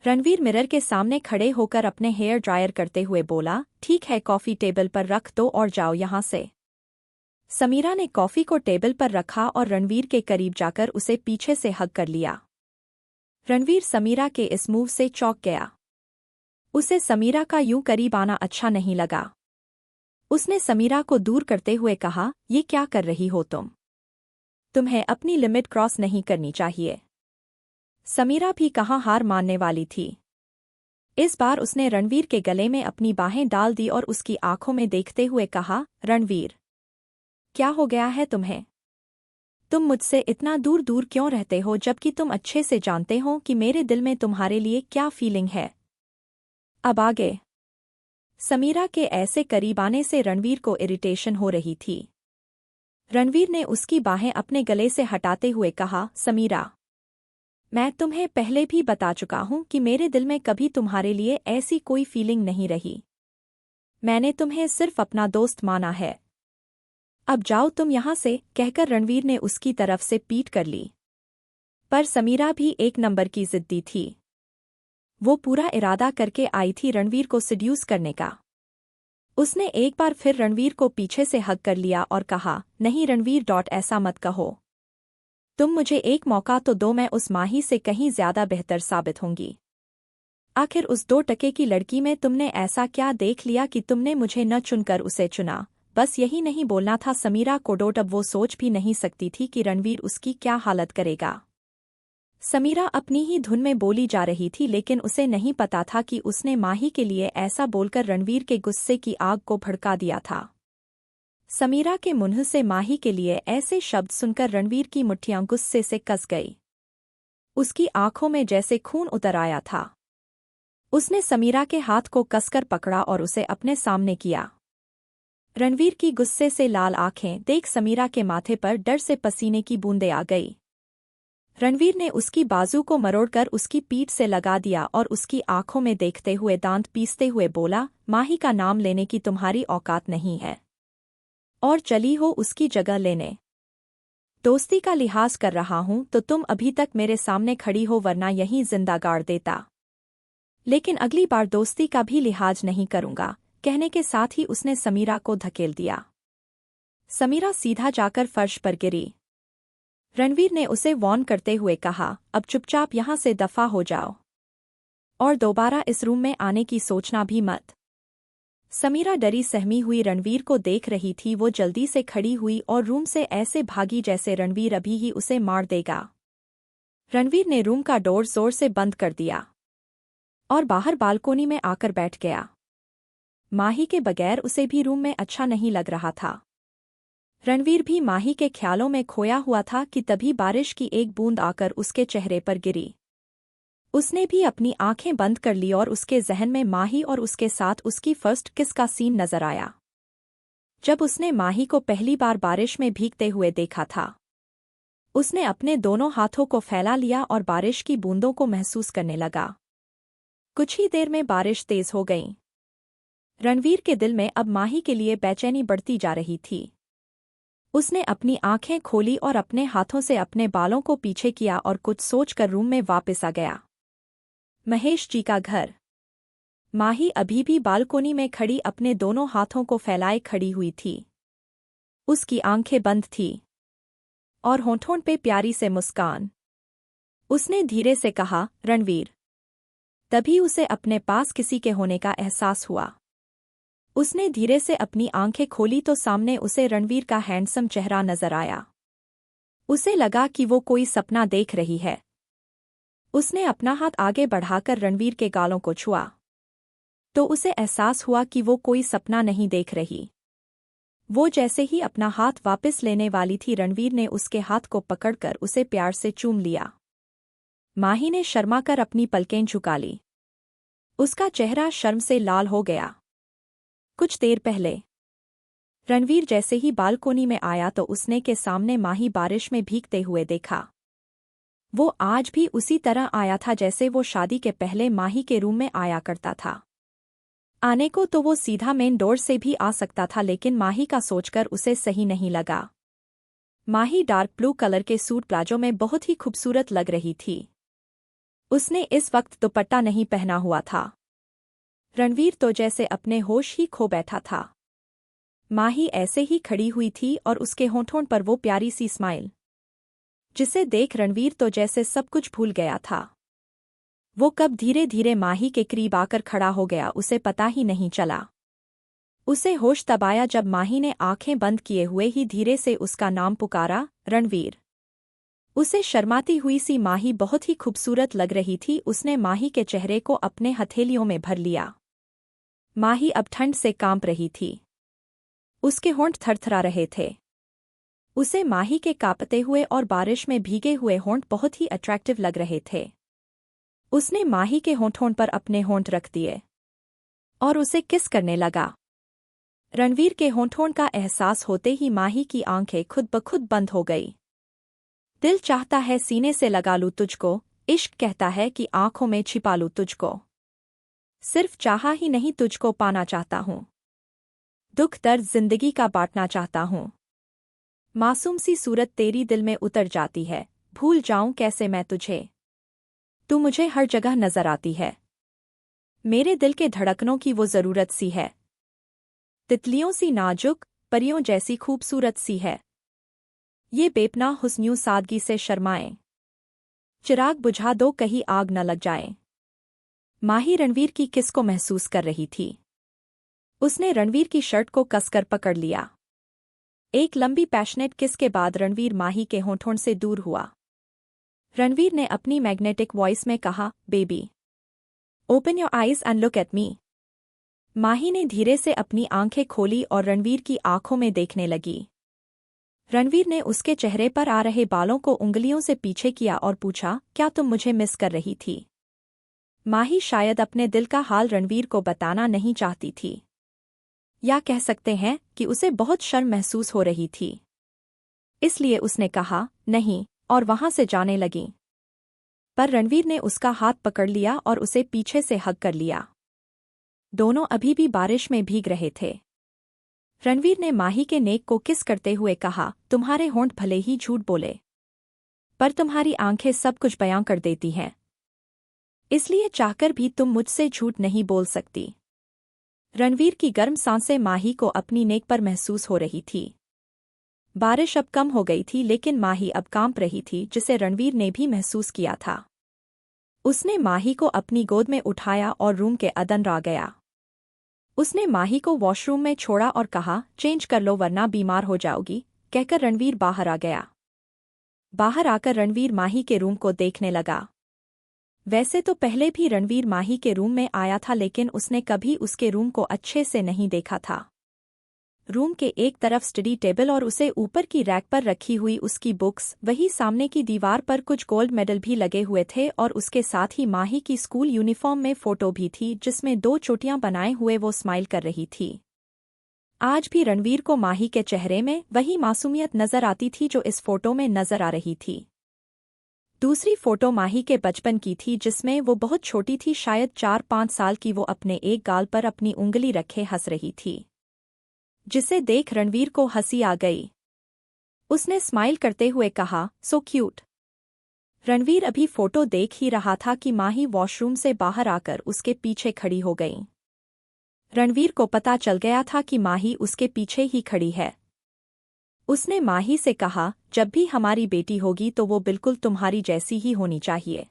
Ranveer mirror के सामने खड़े होकर अपने हेयर ड्रायर करते हुए बोला, ठीक है, कॉफी टेबल पर रख दो और जाओ यहाँ से। समीरा ने कॉफी को टेबल पर रखा और रणवीर के करीब जाकर उसे पीछे से हग कर लिया। रणवीर समीरा के इस मूव से चौंक गया। उसे समीरा का यूं करीब आना अच्छा नहीं लगा। उसने समीरा को दूर करते हुए कहा, ये क्या कर रही हो तुम? तुम्हें अपनी लिमिट क्रॉस नहीं करनी चाहिए। समीरा भी कहाँ हार मानने वाली थी। इस बार उसने रणवीर के गले में अपनी बाहें डाल दी और उसकी आंखों में देखते हुए कहा, रणवीर, क्या हो गया है तुम्हें? तुम मुझसे इतना दूर दूर क्यों रहते हो जबकि तुम अच्छे से जानते हो कि मेरे दिल में तुम्हारे लिए क्या फीलिंग है? अब आगे। समीरा के ऐसे करीब आने से रणवीर को इरिटेशन हो रही थी। रणवीर ने उसकी बाहें अपने गले से हटाते हुए कहा, समीरा, मैं तुम्हें पहले भी बता चुका हूं कि मेरे दिल में कभी तुम्हारे लिए ऐसी कोई फीलिंग नहीं रही। मैंने तुम्हें सिर्फ अपना दोस्त माना है। अब जाओ तुम यहाँ से, कहकर रणवीर ने उसकी तरफ से पीठ कर ली। पर समीरा भी एक नंबर की जिद्दी थी। वो पूरा इरादा करके आई थी रणवीर को सिड्यूस करने का। उसने एक बार फिर रणवीर को पीछे से हग कर लिया और कहा, नहीं रणवीर, ऐसा मत कहो। तुम मुझे एक मौका तो दो, मैं उस माही से कहीं ज्यादा बेहतर साबित होंगी। आखिर उस 2 टके की लड़की में तुमने ऐसा क्या देख लिया कि तुमने मुझे न चुनकर उसे चुना? बस यही नहीं बोलना था समीरा को। अब वो सोच भी नहीं सकती थी कि रणवीर उसकी क्या हालत करेगा। समीरा अपनी ही धुन में बोली जा रही थी, लेकिन उसे नहीं पता था कि उसने माही के लिए ऐसा बोलकर रणवीर के गुस्से की आग को भड़का दिया था। समीरा के मुंह से माही के लिए ऐसे शब्द सुनकर रणवीर की मुट्ठियां गुस्से से कस गई। उसकी आंखों में जैसे खून उतर आया था। उसने समीरा के हाथ को कसकर पकड़ा और उसे अपने सामने किया। रणवीर की गुस्से से लाल आंखें देख समीरा के माथे पर डर से पसीने की बूंदें आ गई। रणवीर ने उसकी बाजू को मरोड़कर उसकी पीठ से लगा दिया और उसकी आंखों में देखते हुए दांत पीसते हुए बोला, माही का नाम लेने की तुम्हारी औकात नहीं है और चली हो उसकी जगह लेने। दोस्ती का लिहाज कर रहा हूं तो तुम अभी तक मेरे सामने खड़ी हो, वरना यहीं जिंदा गाड़ देता। लेकिन अगली बार दोस्ती का भी लिहाज नहीं करूंगा, कहने के साथ ही उसने समीरा को धकेल दिया। समीरा सीधा जाकर फर्श पर गिरी। रणवीर ने उसे वार्न करते हुए कहा, अब चुपचाप यहाँ से दफा हो जाओ और दोबारा इस रूम में आने की सोचना भी मत। समीरा डरी सहमी हुई रणवीर को देख रही थी। वो जल्दी से खड़ी हुई और रूम से ऐसे भागी जैसे रणवीर अभी ही उसे मार देगा। रणवीर ने रूम का डोर जोर से बंद कर दिया और बाहर बालकोनी में आकर बैठ गया। माही के बगैर उसे भी रूम में अच्छा नहीं लग रहा था। रणवीर भी माही के ख्यालों में खोया हुआ था कि तभी बारिश की एक बूंद आकर उसके चेहरे पर गिरी। उसने भी अपनी आंखें बंद कर ली और उसके जहन में माही और उसके साथ उसकी फर्स्ट किस का सीन नजर आया। जब उसने माही को पहली बार बारिश में भीगते हुए देखा था, उसने अपने दोनों हाथों को फैला लिया और बारिश की बूंदों को महसूस करने लगा। कुछ ही देर में बारिश तेज हो गई। रणवीर के दिल में अब माही के लिए बेचैनी बढ़ती जा रही थी। उसने अपनी आंखें खोली और अपने हाथों से अपने बालों को पीछे किया और कुछ सोचकर रूम में वापस आ गया। महेश जी का घर। माही अभी भी बालकोनी में खड़ी अपने दोनों हाथों को फैलाए खड़ी हुई थी। उसकी आंखें बंद थी और होंठों पे प्यारी से मुस्कान। उसने धीरे से कहा, रणवीर। तभी उसे अपने पास किसी के होने का एहसास हुआ। उसने धीरे से अपनी आंखें खोली तो सामने उसे रणवीर का हैंडसम चेहरा नजर आया। उसे लगा कि वो कोई सपना देख रही है। उसने अपना हाथ आगे बढ़ाकर रणवीर के गालों को छुआ तो उसे एहसास हुआ कि वो कोई सपना नहीं देख रही। वो जैसे ही अपना हाथ वापस लेने वाली थी, रणवीर ने उसके हाथ को पकड़कर उसे प्यार से चूम लिया। माही ने शर्मा कर अपनी पलकें झुका ली। उसका चेहरा शर्म से लाल हो गया। कुछ देर पहले रणवीर जैसे ही बालकोनी में आया तो उसने के सामने माही बारिश में भीगते हुए देखा। वो आज भी उसी तरह आया था जैसे वो शादी के पहले माही के रूम में आया करता था। आने को तो वो सीधा मेन डोर से भी आ सकता था, लेकिन माही का सोचकर उसे सही नहीं लगा। माही डार्क ब्लू कलर के सूट प्लाजो में बहुत ही खूबसूरत लग रही थी। उसने इस वक्त दुपट्टा नहीं पहना हुआ था। रणवीर तो जैसे अपने होश ही खो बैठा था। माही ऐसे ही खड़ी हुई थी और उसके होंठों पर वो प्यारी सी स्माइल, जिसे देख रणवीर तो जैसे सब कुछ भूल गया था। वो कब धीरे धीरे माही के करीब आकर खड़ा हो गया उसे पता ही नहीं चला। उसे होश तब आया जब माही ने आंखें बंद किए हुए ही धीरे से उसका नाम पुकारा, रणवीर। उसे शर्माती हुई सी माही बहुत ही खूबसूरत लग रही थी। उसने माही के चेहरे को अपने हथेलियों में भर लिया। माही अब ठंड से कांप रही थी। उसके होंठ थरथरा रहे थे। उसे माही के कांपते हुए और बारिश में भीगे हुए होंठ बहुत ही अट्रैक्टिव लग रहे थे। उसने माही के होंठों पर अपने होंठ रख दिए और उसे किस करने लगा। रणवीर के होंठों का एहसास होते ही माही की आंखें खुद ब खुद बंद हो गई। दिल चाहता है सीने से लगा लूं तुझको, इश्क कहता है कि आंखों में छिपा लूं तुझको। सिर्फ चाहा ही नहीं तुझको पाना चाहता हूं। दुख दर्द जिंदगी का बांटना चाहता हूं। मासूम सी सूरत तेरी दिल में उतर जाती है, भूल जाऊं कैसे मैं तुझे। तू मुझे हर जगह नजर आती है। मेरे दिल के धड़कनों की वो जरूरत सी है। तितलियों सी नाजुक, परियों जैसी खूबसूरत सी है। ये बेपनाह हुस्न सादगी से शर्माएं। चिराग बुझा दो कहीं आग न लग जाए। माही रणवीर की किस को महसूस कर रही थी। उसने रणवीर की शर्ट को कसकर पकड़ लिया। एक लंबी पैशनेट किस के बाद रणवीर माही के होंठों से दूर हुआ। रणवीर ने अपनी मैग्नेटिक वॉइस में कहा, baby, open your eyes and look at me. Mahi ने धीरे से अपनी आंखें खोली और रणवीर की आंखों में देखने लगी। रणवीर ने उसके चेहरे पर आ रहे बालों को उंगलियों से पीछे किया और पूछा, क्या तुम मुझे मिस कर रही थी। माही शायद अपने दिल का हाल रणवीर को बताना नहीं चाहती थी, या कह सकते हैं कि उसे बहुत शर्म महसूस हो रही थी। इसलिए उसने कहा, नहीं, और वहां से जाने लगी। पर रणवीर ने उसका हाथ पकड़ लिया और उसे पीछे से हग कर लिया। दोनों अभी भी बारिश में भीग रहे थे। रणवीर ने माही के नेक को किस करते हुए कहा, तुम्हारे होंठ भले ही झूठ बोले, पर तुम्हारी आंखें सब कुछ बयां कर देती हैं। इसलिए चाहकर भी तुम मुझसे झूठ नहीं बोल सकती। रणवीर की गर्म सांसें माही को अपनी नेक पर महसूस हो रही थी। बारिश अब कम हो गई थी लेकिन माही अब कांप रही थी, जिसे रणवीर ने भी महसूस किया था। उसने माही को अपनी गोद में उठाया और रूम के अंदर आ गया। उसने माही को वॉशरूम में छोड़ा और कहा, चेंज कर लो वरना बीमार हो जाओगी, कहकर रणवीर बाहर आ गया। बाहर आकर रणवीर माही के रूम को देखने लगा। वैसे तो पहले भी रणवीर माही के रूम में आया था लेकिन उसने कभी उसके रूम को अच्छे से नहीं देखा था। रूम के एक तरफ स्टडी टेबल और उसे ऊपर की रैक पर रखी हुई उसकी बुक्स, वही सामने की दीवार पर कुछ गोल्ड मेडल भी लगे हुए थे और उसके साथ ही माही की स्कूल यूनिफॉर्म में फोटो भी थी जिसमें 2 चोटियां बनाए हुए वो स्माइल कर रही थी। आज भी रणवीर को माही के चेहरे में वही मासूमियत नजर आती थी जो इस फोटो में नजर आ रही थी। दूसरी फोटो माही के बचपन की थी जिसमें वो बहुत छोटी थी, शायद 4-5 साल की। वो अपने एक गाल पर अपनी उंगली रखे हंस रही थी, जिसे देख रणवीर को हंसी आ गई। उसने स्माइल करते हुए कहा, सो क्यूट। रणवीर अभी फोटो देख ही रहा था कि माही वॉशरूम से बाहर आकर उसके पीछे खड़ी हो गई। रणवीर को पता चल गया था कि माही उसके पीछे ही खड़ी है। उसने माही से कहा, जब भी हमारी बेटी होगी तो वो बिल्कुल तुम्हारी जैसी ही होनी चाहिए।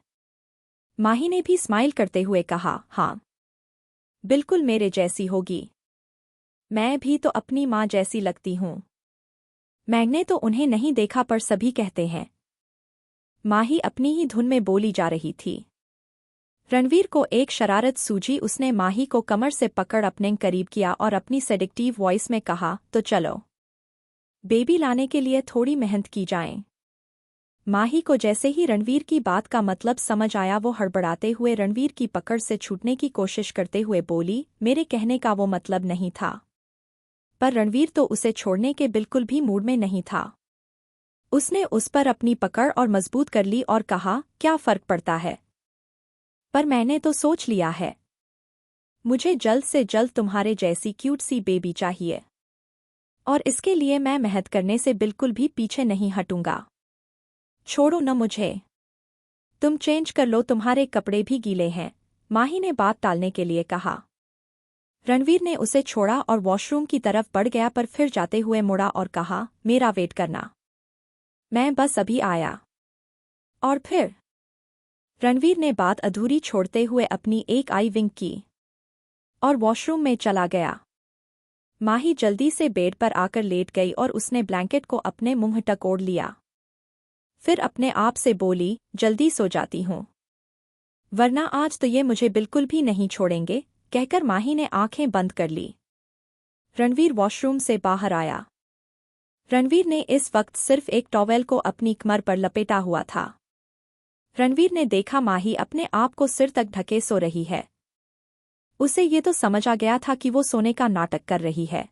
माही ने भी स्माइल करते हुए कहा, हाँ, बिल्कुल मेरे जैसी होगी। मैं भी तो अपनी माँ जैसी लगती हूँ। मैंने तो उन्हें नहीं देखा पर सभी कहते हैं। माही अपनी ही धुन में बोली जा रही थी। रणवीर को एक शरारत सूझी। उसने माही को कमर से पकड़ अपने करीब किया और अपनी सेडिक्टिव वॉइस में कहा, तो चलो, बेबी लाने के लिए थोड़ी मेहनत की जाए। माही को जैसे ही रणवीर की बात का मतलब समझ आया वो हड़बड़ाते हुए रणवीर की पकड़ से छूटने की कोशिश करते हुए बोली, मेरे कहने का वो मतलब नहीं था। पर रणवीर तो उसे छोड़ने के बिल्कुल भी मूड में नहीं था। उसने उस पर अपनी पकड़ और मजबूत कर ली और कहा, क्या फर्क पड़ता है, पर मैंने तो सोच लिया है। मुझे जल्द से जल्द तुम्हारे जैसी क्यूट सी बेबी चाहिए, और इसके लिए मैं मेहनत करने से बिल्कुल भी पीछे नहीं हटूंगा। छोड़ो न मुझे। तुम चेंज कर लो, तुम्हारे कपड़े भी गीले हैं, माही ने बात टालने के लिए कहा। रणवीर ने उसे छोड़ा और वॉशरूम की तरफ बढ़ गया, पर फिर जाते हुए मुड़ा और कहा, मेरा वेट करना, मैं बस अभी आया। और फिर रणवीर ने बात अधूरी छोड़ते हुए अपनी एक आई विंक की और वॉशरूम में चला गया। माही जल्दी से बेड पर आकर लेट गई और उसने ब्लैंकेट को अपने मुंह तक ओढ़ लिया। फिर अपने आप से बोली, जल्दी सो जाती हूँ, वरना आज तो ये मुझे बिल्कुल भी नहीं छोड़ेंगे, कहकर माही ने आंखें बंद कर ली। रणवीर वॉशरूम से बाहर आया। रणवीर ने इस वक्त सिर्फ एक टॉवेल को अपनी कमर पर लपेटा हुआ था। रणवीर ने देखा माही अपने आप को सिर तक ढके सो रही है। उसे ये तो समझ आ गया था कि वो सोने का नाटक कर रही है।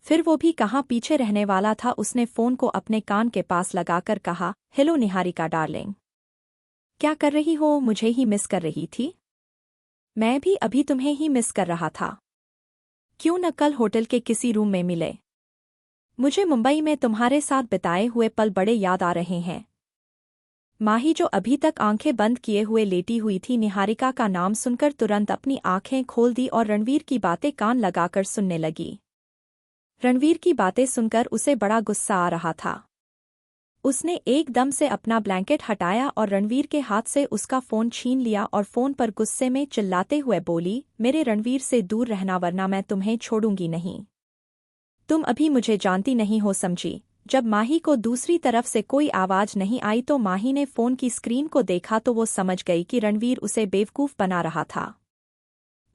फिर वो भी कहाँ पीछे रहने वाला था। उसने फोन को अपने कान के पास लगाकर कहा, हेलो निहारिका डार्लिंग, क्या कर रही हो? मुझे ही मिस कर रही थी? मैं भी अभी तुम्हें ही मिस कर रहा था। क्यों न कल होटल के किसी रूम में मिले? मुझे मुंबई में तुम्हारे साथ बिताए हुए पल बड़े याद आ रहे हैं। माही, जो अभी तक आंखें बंद किए हुए लेटी हुई थी, निहारिका का नाम सुनकर तुरंत अपनी आंखें खोल दी और रणवीर की बातें कान लगाकर सुनने लगी। रणवीर की बातें सुनकर उसे बड़ा गुस्सा आ रहा था। उसने एकदम से अपना ब्लैंकेट हटाया और रणवीर के हाथ से उसका फोन छीन लिया और फोन पर गुस्से में चिल्लाते हुए बोली, मेरे रणवीर से दूर रहना, वरना मैं तुम्हें छोड़ूंगी नहीं। तुम अभी मुझे जानती नहीं हो, समझी? जब माही को दूसरी तरफ से कोई आवाज नहीं आई तो माही ने फोन की स्क्रीन को देखा तो वो समझ गई कि रणवीर उसे बेवकूफ बना रहा था।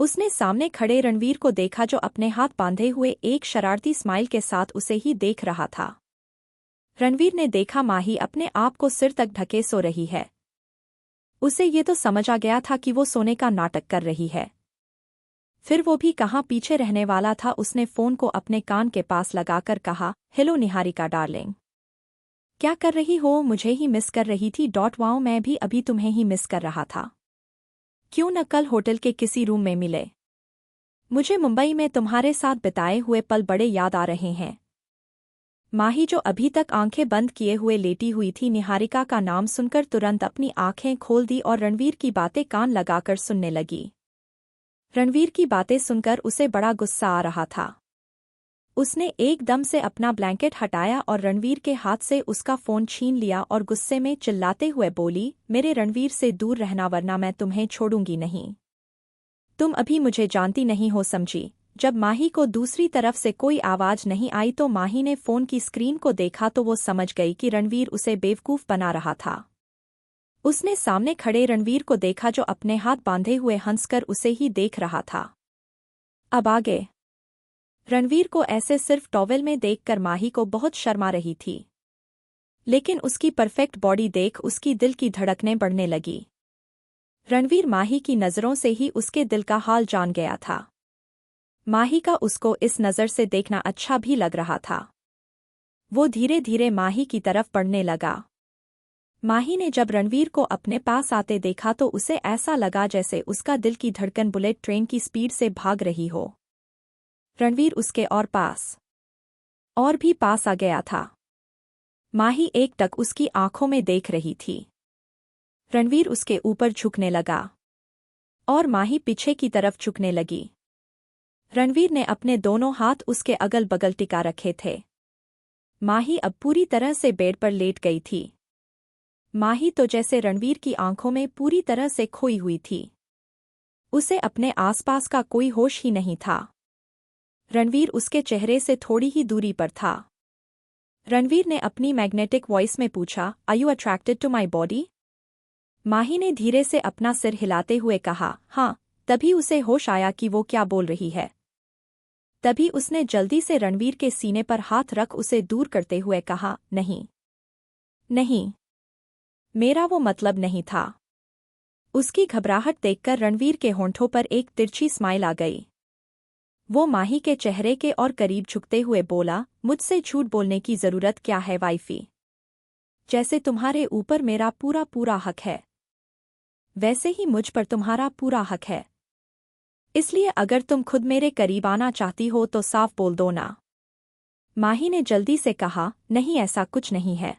उसने सामने खड़े रणवीर को देखा, जो अपने हाथ बांधे हुए एक शरारती स्माइल के साथ उसे ही देख रहा था। रणवीर ने देखा माही अपने आप को सिर तक ढके सो रही है। उसे ये तो समझ आ गया था कि वो सोने का नाटक कर रही है। फिर वो भी कहाँ पीछे रहने वाला था। उसने फोन को अपने कान के पास लगाकर कहा, हेलो निहारिका डार्लिंग, क्या कर रही हो? मुझे ही मिस कर रही थी? वाओ, मैं भी अभी तुम्हें ही मिस कर रहा था। क्यों न कल होटल के किसी रूम में मिले? मुझे मुंबई में तुम्हारे साथ बिताए हुए पल बड़े याद आ रहे हैं। माही, जो अभी तक आंखें बंद किए हुए लेटी हुई थी, निहारिका का नाम सुनकर तुरंत अपनी आंखें खोल दी और रणवीर की बातें कान लगाकर सुनने लगी। रणवीर की बातें सुनकर उसे बड़ा गुस्सा आ रहा था। उसने एकदम से अपना ब्लैंकेट हटाया और रणवीर के हाथ से उसका फोन छीन लिया और गुस्से में चिल्लाते हुए बोली, मेरे रणवीर से दूर रहना, वरना मैं तुम्हें छोड़ूंगी नहीं। तुम अभी मुझे जानती नहीं हो, समझी? जब माही को दूसरी तरफ से कोई आवाज नहीं आई तो माही ने फोन की स्क्रीन को देखा तो वो समझ गई कि रणवीर उसे बेवकूफ बना रहा था। उसने सामने खड़े रणवीर को देखा, जो अपने हाथ बांधे हुए हंसकर उसे ही देख रहा था। अब आगे रणवीर को ऐसे सिर्फ टॉवेल में देखकर माही को बहुत शर्मा रही थी, लेकिन उसकी परफेक्ट बॉडी देख उसकी दिल की धड़कनें बढ़ने लगी। रणवीर माही की नज़रों से ही उसके दिल का हाल जान गया था। माही का उसको इस नज़र से देखना अच्छा भी लग रहा था। वो धीरे धीरे माही की तरफ बढ़ने लगा। माही ने जब रणवीर को अपने पास आते देखा तो उसे ऐसा लगा जैसे उसका दिल की धड़कन बुलेट ट्रेन की स्पीड से भाग रही हो। रणवीर उसके और भी पास आ गया था। माही एकटक उसकी आंखों में देख रही थी। रणवीर उसके ऊपर झुकने लगा और माही पीछे की तरफ झुकने लगी। रणवीर ने अपने दोनों हाथ उसके अगल बगल टिका रखे थे। माही अब पूरी तरह से बेड पर लेट गई थी। माही तो जैसे रणवीर की आंखों में पूरी तरह से खोई हुई थी। उसे अपने आसपास का कोई होश ही नहीं था। रणवीर उसके चेहरे से थोड़ी ही दूरी पर था। रणवीर ने अपनी मैग्नेटिक वॉइस में पूछा, are you attracted to my body? Mahi ने धीरे से अपना सिर हिलाते हुए कहा, हाँ। तभी उसे होश आया कि वो क्या बोल रही है। तभी उसने जल्दी से रणवीर के सीने पर हाथ रख उसे दूर करते हुए कहा, नहीं नहीं, मेरा वो मतलब नहीं था। उसकी घबराहट देखकर रणवीर के होंठों पर एक तिरछी स्माइल आ गई। वो माही के चेहरे के और करीब झुकते हुए बोला, मुझसे झूठ बोलने की जरूरत क्या है वाइफी? जैसे तुम्हारे ऊपर मेरा पूरा पूरा हक है, वैसे ही मुझ पर तुम्हारा पूरा हक है। इसलिए अगर तुम खुद मेरे करीब आना चाहती हो तो साफ बोल दो ना। माही ने जल्दी से कहा, नहीं, ऐसा कुछ नहीं है।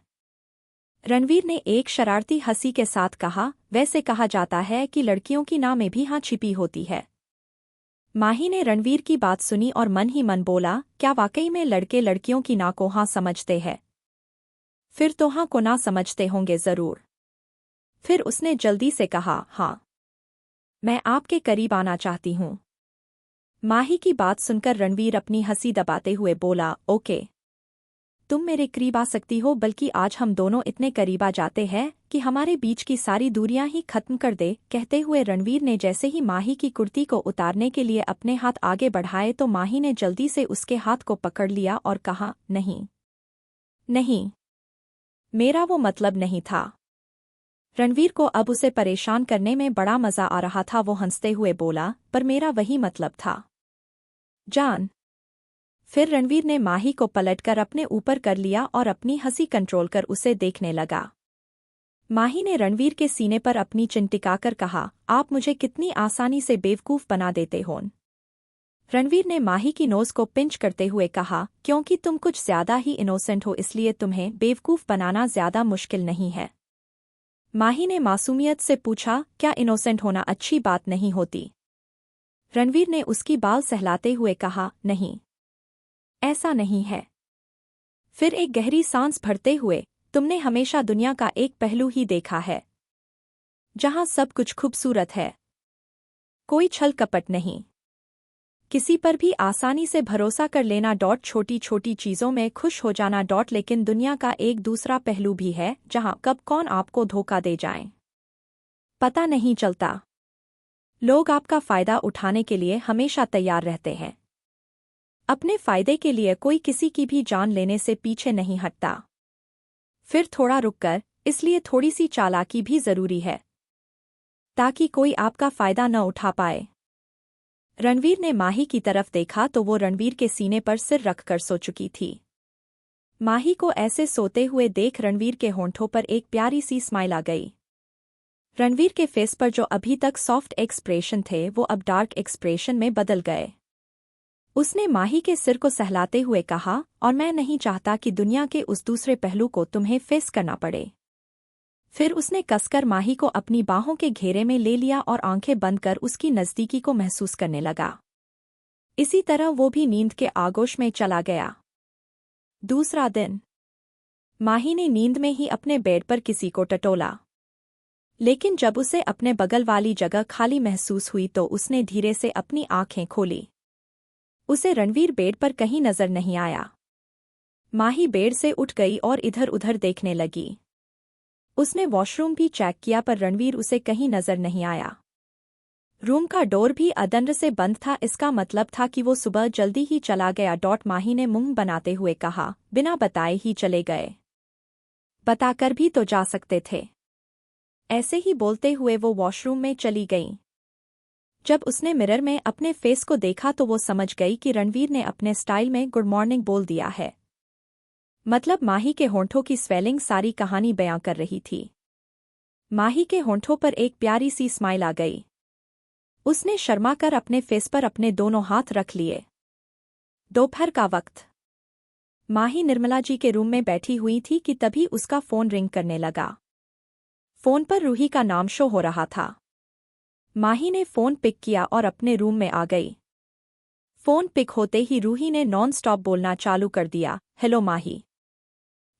रणवीर ने एक शरारती हंसी के साथ कहा, वैसे कहा जाता है कि लड़कियों की नाव में भी हाँ छिपी होती है। माही ने रणवीर की बात सुनी और मन ही मन बोला, क्या वाकई में लड़के लड़कियों की ना को हाँ समझते हैं? फिर तो हाँ को ना समझते होंगे जरूर। फिर उसने जल्दी से कहा, हाँ, मैं आपके करीब आना चाहती हूँ। माही की बात सुनकर रणवीर अपनी हंसी दबाते हुए बोला, ओके, तुम मेरे करीब आ सकती हो, बल्कि आज हम दोनों इतने करीब आ जाते हैं कि हमारे बीच की सारी दूरियां ही खत्म कर दे। कहते हुए रणवीर ने जैसे ही माही की कुर्ती को उतारने के लिए अपने हाथ आगे बढ़ाए तो माही ने जल्दी से उसके हाथ को पकड़ लिया और कहा, नहीं नहीं, मेरा वो मतलब नहीं था। रणवीर को अब उसे परेशान करने में बड़ा मजा आ रहा था। वो हंसते हुए बोला, पर मेरा वही मतलब था जान। फिर रणवीर ने माही को पलटकर अपने ऊपर कर लिया और अपनी हंसी कंट्रोल कर उसे देखने लगा। माही ने रणवीर के सीने पर अपनी चिन टिकाकर कहा, आप मुझे कितनी आसानी से बेवकूफ बना देते हो। रणवीर ने माही की नोज को पिंच करते हुए कहा, क्योंकि तुम कुछ ज्यादा ही इनोसेंट हो इसलिए तुम्हें बेवकूफ बनाना ज्यादा मुश्किल नहीं है। माही ने मासूमियत से पूछा, क्या इनोसेंट होना अच्छी बात नहीं होती? रणवीर ने उसकी बाल सहलाते हुए कहा, नहीं, ऐसा नहीं है। फिर एक गहरी सांस भरते हुए, तुमने हमेशा दुनिया का एक पहलू ही देखा है जहां सब कुछ खूबसूरत है, कोई छल कपट नहीं, किसी पर भी आसानी से भरोसा कर लेना, छोटी छोटी चीजों में खुश हो जाना, लेकिन दुनिया का एक दूसरा पहलू भी है जहां कब कौन आपको धोखा दे जाए पता नहीं चलता। लोग आपका फायदा उठाने के लिए हमेशा तैयार रहते हैं। अपने फायदे के लिए कोई किसी की भी जान लेने से पीछे नहीं हटता। फिर थोड़ा रुककर, इसलिए थोड़ी सी चालाकी भी जरूरी है ताकि कोई आपका फायदा न उठा पाए। रणवीर ने माही की तरफ देखा तो वो रणवीर के सीने पर सिर रखकर सो चुकी थी। माही को ऐसे सोते हुए देख रणवीर के होंठों पर एक प्यारी सी स्माइल आ गई। रणवीर के फेस पर जो अभी तक सॉफ्ट एक्सप्रेशन थे वो अब डार्क एक्सप्रेशन में बदल गए। उसने माही के सिर को सहलाते हुए कहा, और मैं नहीं चाहता कि दुनिया के उस दूसरे पहलू को तुम्हें फेस करना पड़े। फिर उसने कसकर माही को अपनी बाहों के घेरे में ले लिया और आंखें बंद कर उसकी नज़दीकी को महसूस करने लगा। इसी तरह वो भी नींद के आगोश में चला गया। दूसरा दिन, माही ने नींद में ही अपने बेड पर किसी को टटोला, लेकिन जब उसे अपने बगल वाली जगह खाली महसूस हुई तो उसने धीरे से अपनी आंखें खोली। उसे रणवीर बेड पर कहीं नजर नहीं आया। माही बेड से उठ गई और इधर उधर देखने लगी। उसने वॉशरूम भी चेक किया पर रणवीर उसे कहीं नजर नहीं आया। रूम का डोर भी अदंड से बंद था, इसका मतलब था कि वो सुबह जल्दी ही चला गया। माही ने मुंह बनाते हुए कहा, बिना बताए ही चले गए, बताकर भी तो जा सकते थे। ऐसे ही बोलते हुए वो वॉशरूम में चली गई। जब उसने मिरर में अपने फेस को देखा तो वो समझ गई कि रणवीर ने अपने स्टाइल में गुड मॉर्निंग बोल दिया है। मतलब माही के होंठों की स्वेलिंग सारी कहानी बयां कर रही थी। माही के होंठों पर एक प्यारी सी स्माइल आ गई। उसने शर्मा कर अपने फेस पर अपने दोनों हाथ रख लिए। दोपहर का वक्त, माही निर्मला जी के रूम में बैठी हुई थी कि तभी उसका फोन रिंग करने लगा। फोन पर रूही का नाम शो हो रहा था। माही ने फोन पिक किया और अपने रूम में आ गई। फोन पिक होते ही रूही ने नॉन स्टॉप बोलना चालू कर दिया, हेलो माही,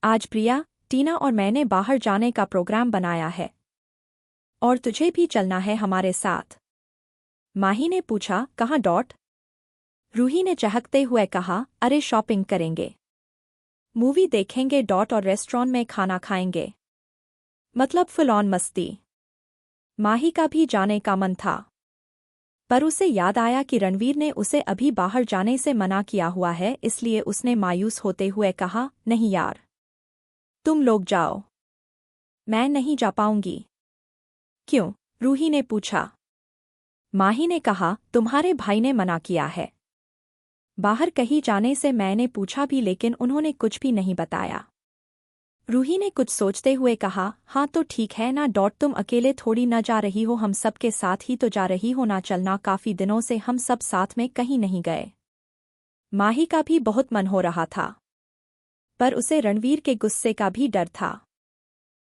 आज प्रिया, टीना और मैंने बाहर जाने का प्रोग्राम बनाया है और तुझे भी चलना है हमारे साथ। माही ने पूछा, कहाँ? रूही ने चहकते हुए कहा, अरे शॉपिंग करेंगे, मूवी देखेंगे और रेस्टोरेंट में खाना खाएंगे, मतलब फुल ऑन मस्ती। माही का भी जाने का मन था, पर उसे याद आया कि रणवीर ने उसे अभी बाहर जाने से मना किया हुआ है, इसलिए उसने मायूस होते हुए कहा, नहीं यार, तुम लोग जाओ, मैं नहीं जा पाऊंगी। क्यों? रूही ने पूछा। माही ने कहा, तुम्हारे भाई ने मना किया है। बाहर कहीं जाने से मैंने पूछा भी लेकिन उन्होंने कुछ भी नहीं बताया। रूही ने कुछ सोचते हुए कहा, हाँ तो ठीक है ना, तुम अकेले थोड़ी न जा रही हो, हम सब के साथ ही तो जा रही हो ना, चलना, काफी दिनों से हम सब साथ में कहीं नहीं गए। माही का भी बहुत मन हो रहा था, पर उसे रणवीर के गुस्से का भी डर था।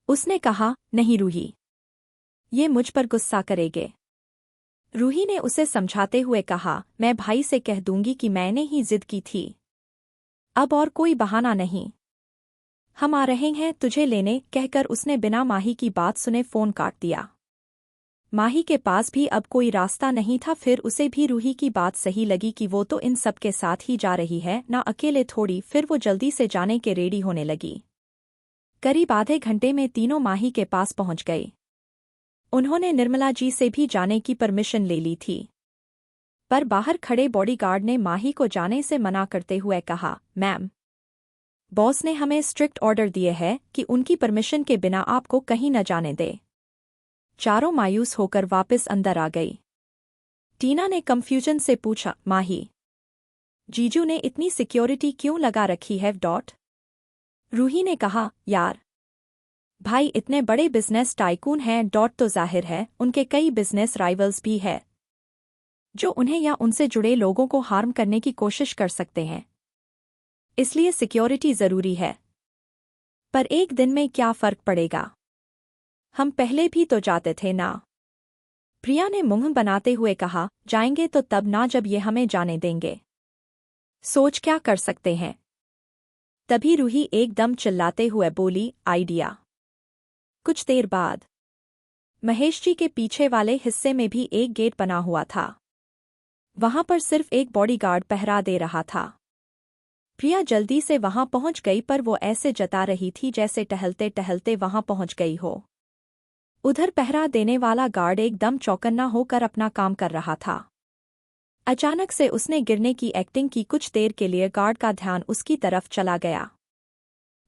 उसने कहा, नहीं रूही, ये मुझ पर गुस्सा करेगे। रूही ने उसे समझाते हुए कहा, मैं भाई से कह दूंगी कि मैंने ही जिद की थी। अब और कोई बहाना नहीं। हम आ रहे हैं तुझे लेने, कहकर उसने बिना माही की बात सुने फोन काट दिया। माही के पास भी अब कोई रास्ता नहीं था, फिर उसे भी रूही की बात सही लगी कि वो तो इन सब के साथ ही जा रही है, ना अकेले थोड़ी। फिर वो जल्दी से जाने के रेडी होने लगी। करीब आधे घंटे में तीनों माही के पास पहुंच गए। उन्होंने निर्मला जी से भी जाने की परमिशन ले ली थी, पर बाहर खड़े बॉडीगार्ड ने माही को जाने से मना करते हुए कहा, मैम, बॉस ने हमें स्ट्रिक्ट ऑर्डर दिए है कि उनकी परमिशन के बिना आपको कहीं न जाने दे। चारों मायूस होकर वापस अंदर आ गई। टीना ने कंफ्यूजन से पूछा, माही, जीजू ने इतनी सिक्योरिटी क्यों लगा रखी है? रूही ने कहा, यार, भाई इतने बड़े बिजनेस टाइकून हैं। तो जाहिर है उनके कई बिजनेस राइवल्स भी है जो उन्हें या उनसे जुड़े लोगों को हार्म करने की कोशिश कर सकते हैं, इसलिए सिक्योरिटी जरूरी है। पर एक दिन में क्या फर्क पड़ेगा, हम पहले भी तो जाते थे ना। प्रिया ने मुंह बनाते हुए कहा, जाएंगे तो तब ना जब ये हमें जाने देंगे। सोच क्या कर सकते हैं। तभी रूही एकदम चिल्लाते हुए बोली, आइडिया। कुछ देर बाद महेश जी के पीछे वाले हिस्से में भी एक गेट बना हुआ था। वहां पर सिर्फ एक बॉडीगार्ड पहरा दे रहा था। प्रिया जल्दी से वहां पहुंच गई, पर वो ऐसे जता रही थी जैसे टहलते टहलते वहां पहुंच गई हो। उधर पहरा देने वाला गार्ड एकदम चौकन्ना होकर अपना काम कर रहा था। अचानक से उसने गिरने की एक्टिंग की। कुछ देर के लिए गार्ड का ध्यान उसकी तरफ चला गया,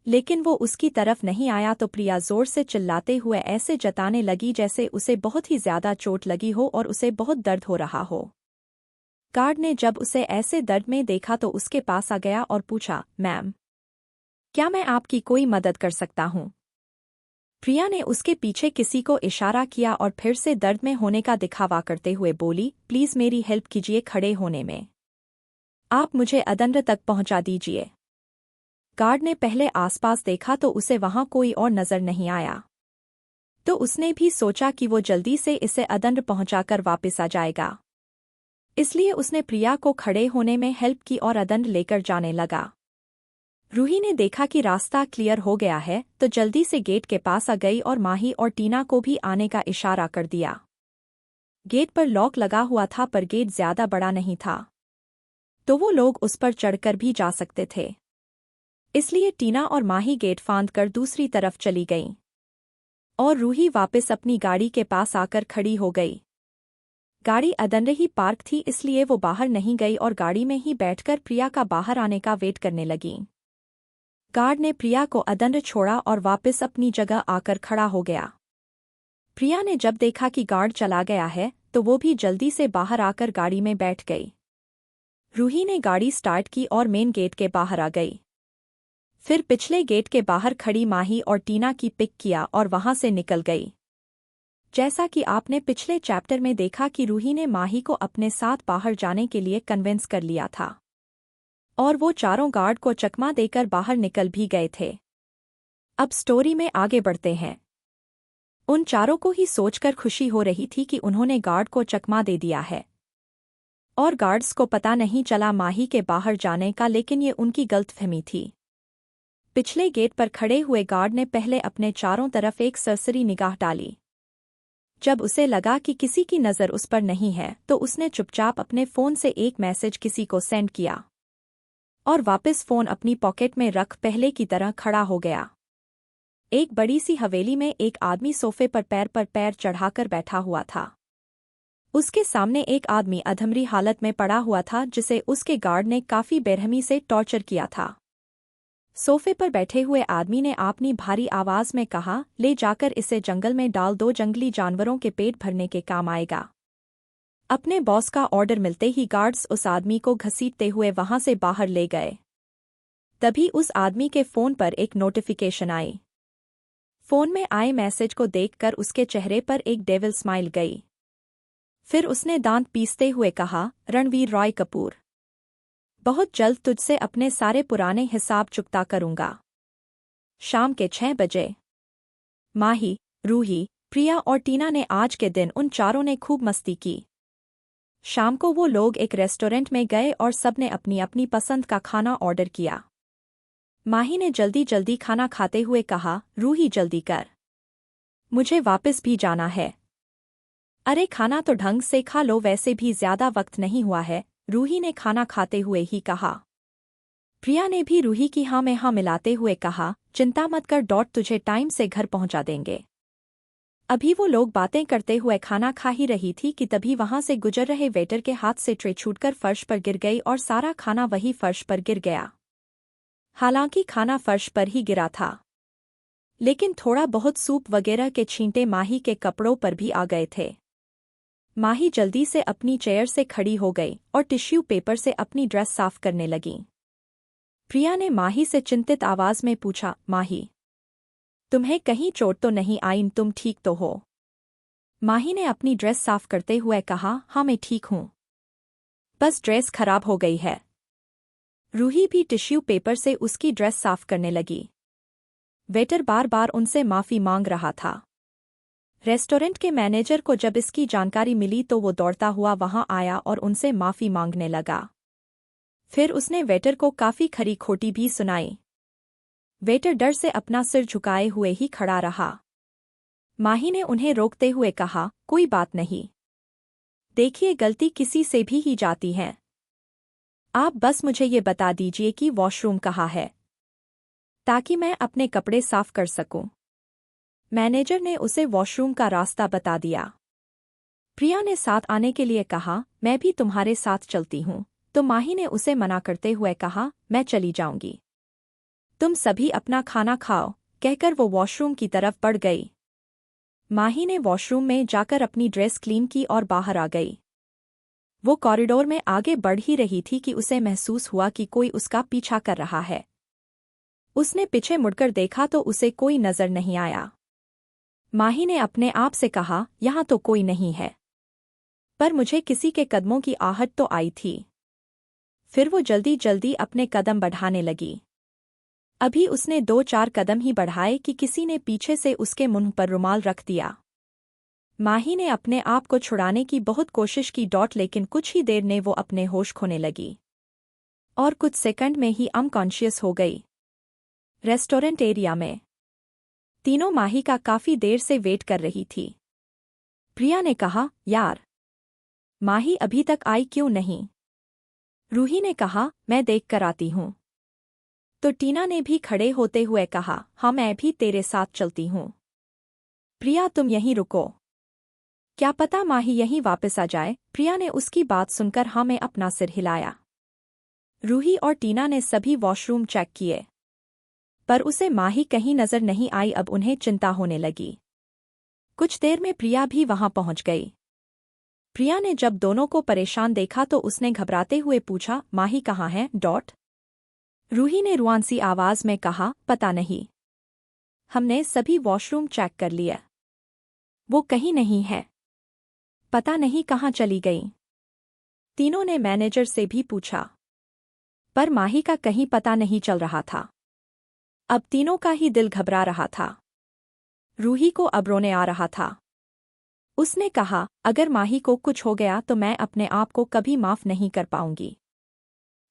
लेकिन वो उसकी तरफ नहीं आया तो प्रिया जोर से चिल्लाते हुए ऐसे जताने लगी जैसे उसे बहुत ही ज्यादा चोट लगी हो और उसे बहुत दर्द हो रहा हो। गार्ड ने जब उसे ऐसे दर्द में देखा तो उसके पास आ गया और पूछा, मैम, क्या मैं आपकी कोई मदद कर सकता हूँ? प्रिया ने उसके पीछे किसी को इशारा किया और फिर से दर्द में होने का दिखावा करते हुए बोली, प्लीज मेरी हेल्प कीजिए खड़े होने में। आप मुझे अदंड तक पहुंचा दीजिए। गार्ड ने पहले आसपास देखा तो उसे वहां कोई और नजर नहीं आया, तो उसने भी सोचा कि वो जल्दी से इसे अदंड पहुंचाकर वापस आ जाएगा। इसलिए उसने प्रिया को खड़े होने में हेल्प की और अदंड लेकर जाने लगा। रूही ने देखा कि रास्ता क्लियर हो गया है तो जल्दी से गेट के पास आ गई और माही और टीना को भी आने का इशारा कर दिया। गेट पर लॉक लगा हुआ था, पर गेट ज्यादा बड़ा नहीं था, तो वो लोग उस पर चढ़कर भी जा सकते थे। इसलिए टीना और माही गेट फांद कर दूसरी तरफ चली गईं और रूही वापस अपनी गाड़ी के पास आकर खड़ी हो गई। गाड़ी अदंड ही पार्क थी, इसलिए वो बाहर नहीं गई और गाड़ी में ही बैठकर प्रिया का बाहर आने का वेट करने लगी। गार्ड ने प्रिया को अदंड छोड़ा और वापस अपनी जगह आकर खड़ा हो गया। प्रिया ने जब देखा कि गार्ड चला गया है तो वो भी जल्दी से बाहर आकर गाड़ी में बैठ गई। रूही ने गाड़ी स्टार्ट की और मेन गेट के बाहर आ गई। फिर पिछले गेट के बाहर खड़ी माही और टीना की पिक किया और वहां से निकल गई। जैसा कि आपने पिछले चैप्टर में देखा कि रूही ने माही को अपने साथ बाहर जाने के लिए कन्विंस कर लिया था और वो चारों गार्ड को चकमा देकर बाहर निकल भी गए थे। अब स्टोरी में आगे बढ़ते हैं। उन चारों को ही सोचकर खुशी हो रही थी कि उन्होंने गार्ड को चकमा दे दिया है और गार्ड्स को पता नहीं चला माही के बाहर जाने का, लेकिन ये उनकी गलतफहमी थी। पिछले गेट पर खड़े हुए गार्ड ने पहले अपने चारों तरफ एक सरसरी निगाह डाली। जब उसे लगा कि किसी की नज़र उस पर नहीं है तो उसने चुपचाप अपने फ़ोन से एक मैसेज किसी को सेंड किया और वापस फ़ोन अपनी पॉकेट में रख पहले की तरह खड़ा हो गया। एक बड़ी सी हवेली में एक आदमी सोफे पर पैर चढ़ाकर बैठा हुआ था। उसके सामने एक आदमी अधमरी हालत में पड़ा हुआ था जिसे उसके गार्ड ने काफ़ी बेरहमी से टॉर्चर किया था। सोफे पर बैठे हुए आदमी ने अपनी भारी आवाज में कहा, ले जाकर इसे जंगल में डाल दो, जंगली जानवरों के पेट भरने के काम आएगा। अपने बॉस का ऑर्डर मिलते ही गार्ड्स उस आदमी को घसीटते हुए वहां से बाहर ले गए। तभी उस आदमी के फोन पर एक नोटिफिकेशन आई। फोन में आए मैसेज को देखकर उसके चेहरे पर एक डेविल स्माइल गई। फिर उसने दांत पीसते हुए कहा, रणवीर रॉय कपूर, बहुत जल्द तुझसे अपने सारे पुराने हिसाब चुकता करूंगा। शाम के 6 बजे। माही, रूही, प्रिया और टीना ने आज के दिन उन चारों ने खूब मस्ती की। शाम को वो लोग एक रेस्टोरेंट में गए और सबने अपनी अपनी पसंद का खाना ऑर्डर किया। माही ने जल्दी जल्दी खाना खाते हुए कहा, रूही जल्दी कर, मुझे वापस भी जाना है। अरे खाना तो ढंग से खा लो, वैसे भी ज्यादा वक्त नहीं हुआ है, रूही ने खाना खाते हुए ही कहा। प्रिया ने भी रूही की हाँ में हाँ मिलाते हुए कहा, चिंता मत कर, तुझे टाइम से घर पहुंचा देंगे। अभी वो लोग बातें करते हुए खाना खा ही रही थी कि तभी वहां से गुजर रहे वेटर के हाथ से ट्रे छूटकर फर्श पर गिर गई और सारा खाना वही फर्श पर गिर गया। हालांकि खाना फर्श पर ही गिरा था, लेकिन थोड़ा बहुत सूप वगैरह के छींटे माही के कपड़ों पर भी आ गए थे। माही जल्दी से अपनी चेयर से खड़ी हो गई और टिश्यू पेपर से अपनी ड्रेस साफ करने लगी। प्रिया ने माही से चिंतित आवाज में पूछा, माही, तुम्हें कहीं चोट तो नहीं आई, तुम ठीक तो हो? माही ने अपनी ड्रेस साफ करते हुए कहा, हाँ मैं ठीक हूँ, बस ड्रेस खराब हो गई है। रूही भी टिश्यू पेपर से उसकी ड्रेस साफ करने लगी। वेटर बार बार उनसे माफी मांग रहा था। रेस्टोरेंट के मैनेजर को जब इसकी जानकारी मिली तो वो दौड़ता हुआ वहां आया और उनसे माफी मांगने लगा। फिर उसने वेटर को काफी खरी खोटी भी सुनाई। वेटर डर से अपना सिर झुकाए हुए ही खड़ा रहा। माही ने उन्हें रोकते हुए कहा, कोई बात नहीं, देखिए गलती किसी से भी ही जाती है, आप बस मुझे ये बता दीजिए कि वॉशरूम कहाँ है, ताकि मैं अपने कपड़े साफ कर सकूं। मैनेजर ने उसे वॉशरूम का रास्ता बता दिया। प्रिया ने साथ आने के लिए कहा, मैं भी तुम्हारे साथ चलती हूँ, तो माही ने उसे मना करते हुए कहा, मैं चली जाऊंगी, तुम सभी अपना खाना खाओ, कहकर वो वॉशरूम की तरफ बढ़ गई। माही ने वॉशरूम में जाकर अपनी ड्रेस क्लीन की और बाहर आ गई। वो कॉरिडोर में आगे बढ़ ही रही थी कि उसे महसूस हुआ कि कोई उसका पीछा कर रहा है। उसने पीछे मुड़कर देखा तो उसे कोई नजर नहीं आया। माही ने अपने आप से कहा, यहाँ तो कोई नहीं है, पर मुझे किसी के कदमों की आहट तो आई थी। फिर वो जल्दी जल्दी अपने कदम बढ़ाने लगी। अभी उसने 2-4 कदम ही बढ़ाए कि किसी ने पीछे से उसके मुंह पर रुमाल रख दिया। माही ने अपने आप को छुड़ाने की बहुत कोशिश की, लेकिन कुछ ही देर में वो अपने होश खोने लगी और कुछ सेकंड में ही अनकॉन्शियस हो गई। रेस्टोरेंट एरिया में तीनों माही का काफी देर से वेट कर रही थी। प्रिया ने कहा, यार, माही अभी तक आई क्यों नहीं? रूही ने कहा, मैं देख कर आती हूँ। तो टीना ने भी खड़े होते हुए कहा, हाँ मैं भी तेरे साथ चलती हूँ। प्रिया तुम यहीं रुको, क्या पता माही यहीं वापस आ जाए। प्रिया ने उसकी बात सुनकर हाँ में अपना सिर हिलाया। रूही और टीना ने सभी वॉशरूम चेक किए, पर उसे माही कहीं नजर नहीं आई। अब उन्हें चिंता होने लगी। कुछ देर में प्रिया भी वहां पहुंच गई। प्रिया ने जब दोनों को परेशान देखा तो उसने घबराते हुए पूछा, माही कहाँ है? रूही ने रुआंसी आवाज में कहा, पता नहीं, हमने सभी वॉशरूम चेक कर लिया, वो कहीं नहीं है, पता नहीं कहाँ चली गई। तीनों ने मैनेजर से भी पूछा, पर माही का कहीं पता नहीं चल रहा था। अब तीनों का ही दिल घबरा रहा था। रूही को अब रोने आ रहा था। उसने कहा, अगर माही को कुछ हो गया तो मैं अपने आप को कभी माफ नहीं कर पाऊंगी।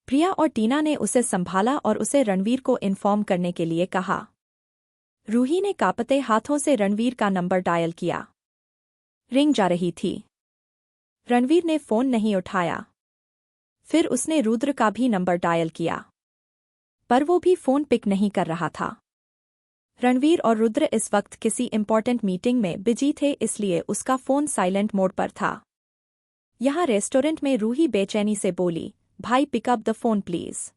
प्रिया और टीना ने उसे संभाला और उसे रणवीर को इन्फॉर्म करने के लिए कहा। रूही ने कांपते हाथों से रणवीर का नंबर डायल किया। रिंग जा रही थी। रणवीर ने फोन नहीं उठाया। फिर उसने रुद्र का भी नंबर डायल किया, पर वो भी फोन पिक नहीं कर रहा था। रणवीर और रुद्र इस वक्त किसी इंपॉर्टेंट मीटिंग में बिजी थे, इसलिए उसका फोन साइलेंट मोड पर था। यहाँ रेस्टोरेंट में रूही बेचैनी से बोली, भाई पिकअप द फोन प्लीज।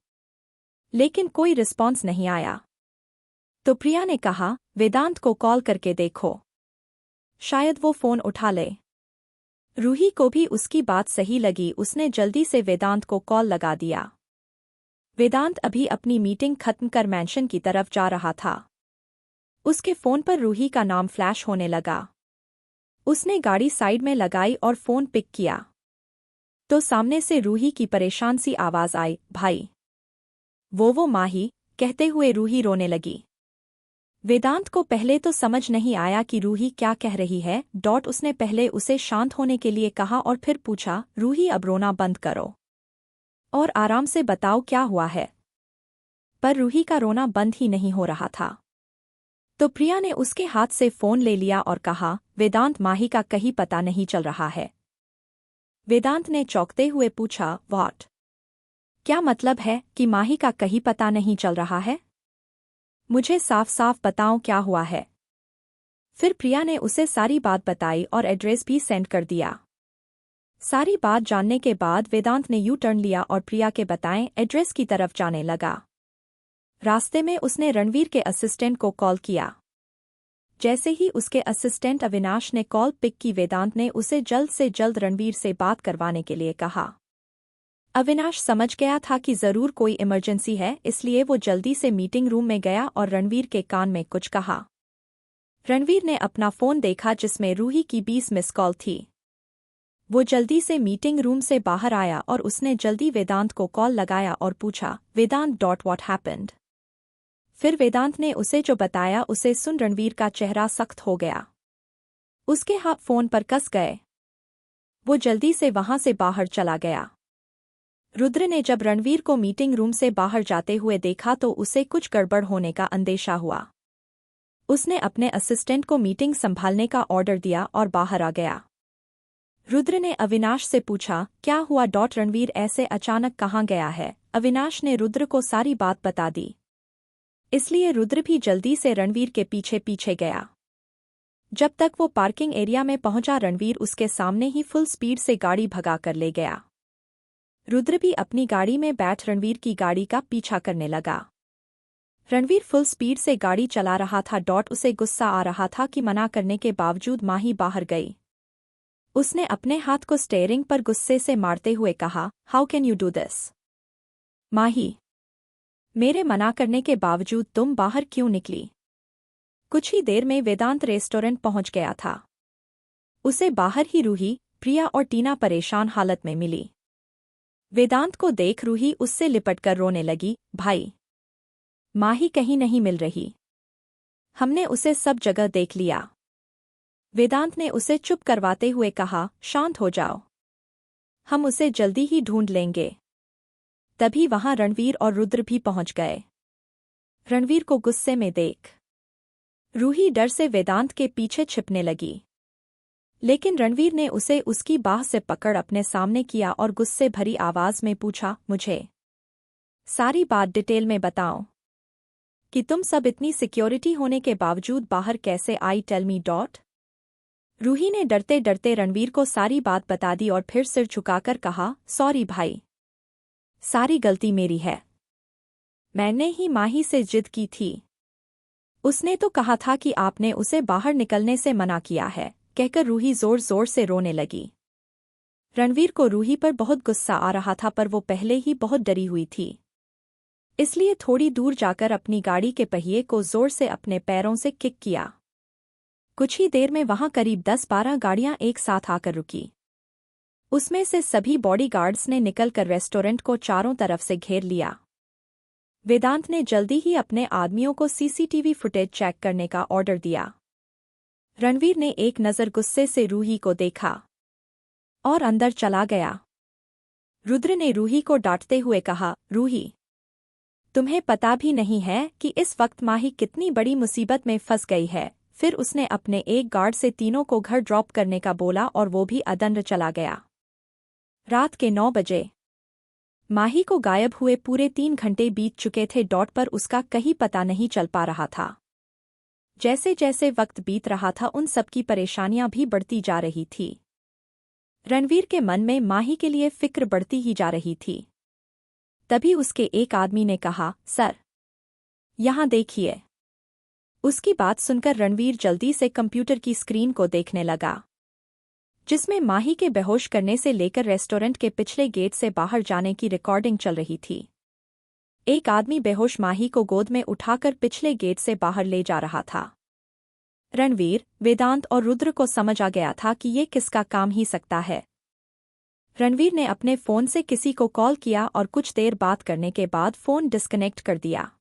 लेकिन कोई रिस्पॉन्स नहीं आया। तो प्रिया ने कहा, वेदांत को कॉल करके देखो, शायद वो फोन उठा ले। रूही को भी उसकी बात सही लगी। उसने जल्दी से वेदांत को कॉल लगा दिया। वेदांत अभी अपनी मीटिंग खत्म कर मैंशन की तरफ जा रहा था। उसके फोन पर रूही का नाम फ्लैश होने लगा। उसने गाड़ी साइड में लगाई और फोन पिक किया तो सामने से रूही की परेशान सी आवाज आई, भाई। वो माही, कहते हुए रूही रोने लगी। वेदांत को पहले तो समझ नहीं आया कि रूही क्या कह रही है। उसने पहले उसे शांत होने के लिए कहा और फिर पूछा, रूही अब रोना बंद करो और आराम से बताओ क्या हुआ है। पर रूही का रोना बंद ही नहीं हो रहा था। तो प्रिया ने उसके हाथ से फोन ले लिया और कहा, वेदांत, माही का कहीं पता नहीं चल रहा है। वेदांत ने चौंकते हुए पूछा, व्हाट? क्या मतलब है कि माही का कहीं पता नहीं चल रहा है? मुझे साफ साफ बताओ क्या हुआ है। फिर प्रिया ने उसे सारी बात बताई और एड्रेस भी सेंड कर दिया। सारी बात जानने के बाद वेदांत ने यू टर्न लिया और प्रिया के बताएं एड्रेस की तरफ जाने लगा। रास्ते में उसने रणवीर के असिस्टेंट को कॉल किया। जैसे ही उसके असिस्टेंट अविनाश ने कॉल पिक की, वेदांत ने उसे जल्द से जल्द रणवीर से बात करवाने के लिए कहा। अविनाश समझ गया था कि जरूर कोई इमरजेंसी है, इसलिए वो जल्दी से मीटिंग रूम में गया और रणवीर के कान में कुछ कहा। रणवीर ने अपना फोन देखा जिसमें रूही की 20 मिस कॉल थी। वो जल्दी से मीटिंग रूम से बाहर आया और उसने जल्दी वेदांत को कॉल लगाया और पूछा, वेदांत व्हाट हैपेंड? फिर वेदांत ने उसे जो बताया उसे सुन रणवीर का चेहरा सख्त हो गया। उसके हाथ फोन पर कस गए। वो जल्दी से वहां से बाहर चला गया। रुद्र ने जब रणवीर को मीटिंग रूम से बाहर जाते हुए देखा तो उसे कुछ गड़बड़ होने का अंदेशा हुआ। उसने अपने असिस्टेंट को मीटिंग संभालने का ऑर्डर दिया और बाहर आ गया। रुद्र ने अविनाश से पूछा, क्या हुआ? रणवीर ऐसे अचानक कहाँ गया है? अविनाश ने रुद्र को सारी बात बता दी। इसलिए रुद्र भी जल्दी से रणवीर के पीछे पीछे गया। जब तक वो पार्किंग एरिया में पहुंचा, रणवीर उसके सामने ही फुल स्पीड से गाड़ी भगा कर ले गया। रुद्र भी अपनी गाड़ी में बैठ रणवीर की गाड़ी का पीछा करने लगा। रणवीर फुल स्पीड से गाड़ी चला रहा था। उसे गुस्सा आ रहा था कि मना करने के बावजूद माही बाहर गई। उसने अपने हाथ को स्टीयरिंग पर गुस्से से मारते हुए कहा, how can you do this? Mahi, मेरे मना करने के बावजूद तुम बाहर क्यों निकली? कुछ ही देर में वेदांत रेस्टोरेंट पहुंच गया था। उसे बाहर ही रूही, प्रिया और टीना परेशान हालत में मिली। वेदांत को देख रूही उससे लिपटकर रोने लगी, भाई, माही कहीं नहीं मिल रही। हमने उसे सब जगह देख लिया। वेदांत ने उसे चुप करवाते हुए कहा, शांत हो जाओ, हम उसे जल्दी ही ढूंढ लेंगे। तभी वहां रणवीर और रुद्र भी पहुंच गए। रणवीर को गुस्से में देख रूही डर से वेदांत के पीछे छिपने लगी, लेकिन रणवीर ने उसे उसकी बाह से पकड़ अपने सामने किया और गुस्से भरी आवाज में पूछा, मुझे सारी बात डिटेल में बताओ कि तुम सब इतनी सिक्योरिटी होने के बावजूद बाहर कैसे आई? Tell me. रूही ने डरते डरते रणवीर को सारी बात बता दी और फिर सिर झुकाकर कहा, सॉरी भाई, सारी गलती मेरी है। मैंने ही माही से जिद की थी। उसने तो कहा था कि आपने उसे बाहर निकलने से मना किया है, कहकर रूही जोर जोर से रोने लगी। रणवीर को रूही पर बहुत गुस्सा आ रहा था, पर वो पहले ही बहुत डरी हुई थी। इसलिए थोड़ी दूर जाकर अपनी गाड़ी के पहिए को जोर से अपने पैरों से किक किया। कुछ ही देर में वहां करीब 10-12 गाड़ियां एक साथ आकर रुकी। उसमें से सभी बॉडीगार्ड्स ने निकलकर रेस्टोरेंट को चारों तरफ से घेर लिया। वेदांत ने जल्दी ही अपने आदमियों को सीसीटीवी फुटेज चेक करने का ऑर्डर दिया। रणवीर ने एक नज़र गुस्से से रूही को देखा और अंदर चला गया। रुद्र ने रूही को डांटते हुए कहा, रूही, तुम्हें पता भी नहीं है कि इस वक्त माही कितनी बड़ी मुसीबत में फंस गई है। फिर उसने अपने एक गार्ड से तीनों को घर ड्रॉप करने का बोला और वो भी अदंड चला गया। रात के 9 बजे माही को गायब हुए पूरे 3 घंटे बीत चुके थे। पर उसका कहीं पता नहीं चल पा रहा था। जैसे जैसे वक्त बीत रहा था उन सबकी परेशानियां भी बढ़ती जा रही थी। रणवीर के मन में माही के लिए फिक्र बढ़ती ही जा रही थी। तभी उसके एक आदमी ने कहा, सर, यहां देखिए। उसकी बात सुनकर रणवीर जल्दी से कंप्यूटर की स्क्रीन को देखने लगा, जिसमें माही के बेहोश करने से लेकर रेस्टोरेंट के पिछले गेट से बाहर जाने की रिकॉर्डिंग चल रही थी। एक आदमी बेहोश माही को गोद में उठाकर पिछले गेट से बाहर ले जा रहा था। रणवीर, वेदांत और रुद्र को समझ आ गया था कि ये किसका काम ही सकता है। रणवीर ने अपने फोन से किसी को कॉल किया और कुछ देर बात करने के बाद फोन डिस्कनेक्ट कर दिया।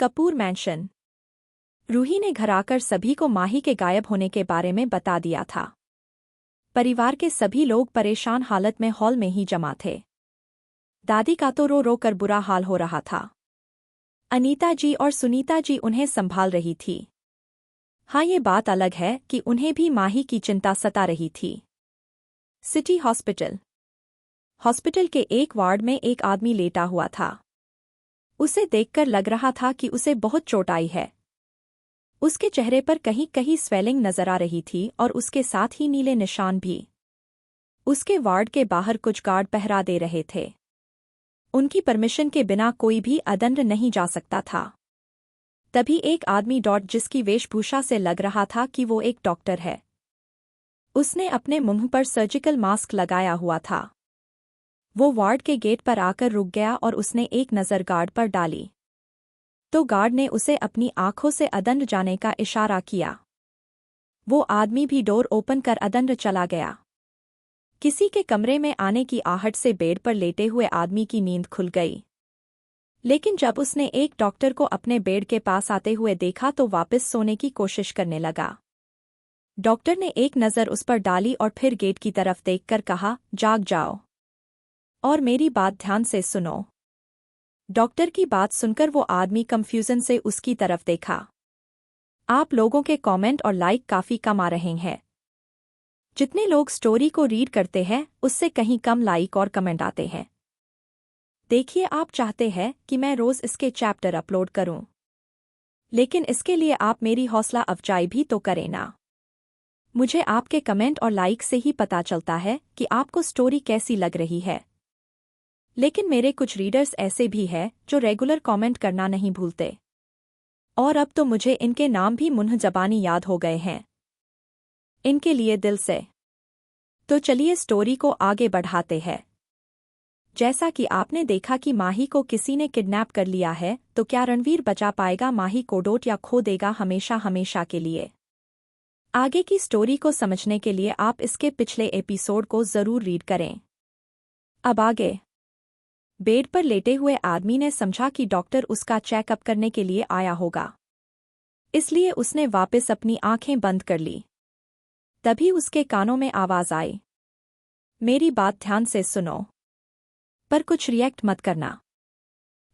कपूर मैंशन। रूही ने घर आकर सभी को माही के गायब होने के बारे में बता दिया था। परिवार के सभी लोग परेशान हालत में हॉल में ही जमा थे। दादी का तो रो रो कर बुरा हाल हो रहा था। अनीता जी और सुनीता जी उन्हें संभाल रही थी। हाँ, ये बात अलग है कि उन्हें भी माही की चिंता सता रही थी। City hospital. हॉस्पिटल के एक वार्ड में एक आदमी लेटा हुआ था। उसे देखकर लग रहा था कि उसे बहुत चोट आई है। उसके चेहरे पर कहीं कहीं स्वेलिंग नजर आ रही थी और उसके साथ ही नीले निशान भी। उसके वार्ड के बाहर कुछ गार्ड पहरा दे रहे थे। उनकी परमिशन के बिना कोई भी अंदर नहीं जा सकता था। तभी एक आदमी जिसकी वेशभूषा से लग रहा था कि वो एक डॉक्टर है। उसने अपने मुंह पर सर्जिकल मास्क लगाया हुआ था। वो वार्ड के गेट पर आकर रुक गया और उसने एक नज़र गार्ड पर डाली। तो गार्ड ने उसे अपनी आंखों से अंदर जाने का इशारा किया। वो आदमी भी डोर ओपन कर अंदर चला गया। किसी के कमरे में आने की आहट से बेड पर लेटे हुए आदमी की नींद खुल गई। लेकिन जब उसने एक डॉक्टर को अपने बेड के पास आते हुए देखा तो वापस सोने की कोशिश करने लगा। डॉक्टर ने एक नज़र उस पर डाली और फिर गेट की तरफ देखकर कहा, जाग जाओ और मेरी बात ध्यान से सुनो। डॉक्टर की बात सुनकर वो आदमी कंफ्यूजन से उसकी तरफ देखा। आप लोगों के कमेंट और लाइक काफ़ी कम आ रहे हैं। जितने लोग स्टोरी को रीड करते हैं उससे कहीं कम लाइक और कमेंट आते हैं। देखिए, आप चाहते हैं कि मैं रोज़ इसके चैप्टर अपलोड करूं, लेकिन इसके लिए आप मेरी हौसला अफजाई भी तो करें ना। मुझे आपके कमेंट और लाइक से ही पता चलता है कि आपको स्टोरी कैसी लग रही है। लेकिन मेरे कुछ रीडर्स ऐसे भी हैं जो रेगुलर कमेंट करना नहीं भूलते, और अब तो मुझे इनके नाम भी मुंह ज़बानी याद हो गए हैं। इनके लिए दिल से तो चलिए स्टोरी को आगे बढ़ाते हैं। जैसा कि आपने देखा कि माही को किसी ने किडनैप कर लिया है, तो क्या रणवीर बचा पाएगा माही को या खो देगा हमेशा हमेशा के लिए? आगे की स्टोरी को समझने के लिए आप इसके पिछले एपिसोड को जरूर रीड करें। अब आगे। बेड पर लेटे हुए आदमी ने समझा कि डॉक्टर उसका चेकअप करने के लिए आया होगा, इसलिए उसने वापस अपनी आंखें बंद कर ली। तभी उसके कानों में आवाज आई, मेरी बात ध्यान से सुनो, पर कुछ रिएक्ट मत करना।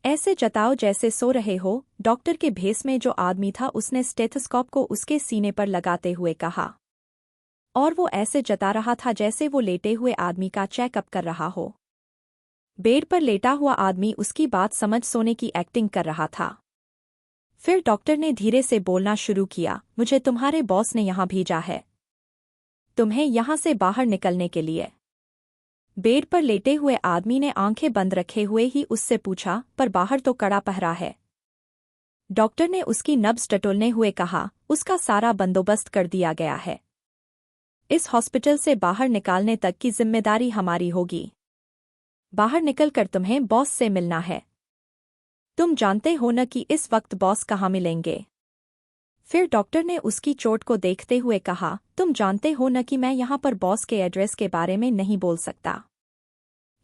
ऐसे जताओ जैसे सो रहे हो। डॉक्टर के भेस में जो आदमी था उसने स्टेथोस्कोप को उसके सीने पर लगाते हुए कहा, और वो ऐसे जता रहा था जैसे वो लेटे हुए आदमी का चेकअप कर रहा हो। बेड पर लेटा हुआ आदमी उसकी बात समझ सोने की एक्टिंग कर रहा था। फिर डॉक्टर ने धीरे से बोलना शुरू किया, मुझे तुम्हारे बॉस ने यहां भेजा है, तुम्हें यहां से बाहर निकलने के लिए। बेड पर लेटे हुए आदमी ने आंखें बंद रखे हुए ही उससे पूछा, पर बाहर तो कड़ा पहरा है। डॉक्टर ने उसकी नब्ज टटोलने हुए कहा, उसका सारा बंदोबस्त कर दिया गया है। इस हॉस्पिटल से बाहर निकालने तक की जिम्मेदारी हमारी होगी। बाहर निकलकर तुम्हें बॉस से मिलना है। तुम जानते हो न कि इस वक्त बॉस कहाँ मिलेंगे। फिर डॉक्टर ने उसकी चोट को देखते हुए कहा, तुम जानते हो न कि मैं यहाँ पर बॉस के एड्रेस के बारे में नहीं बोल सकता।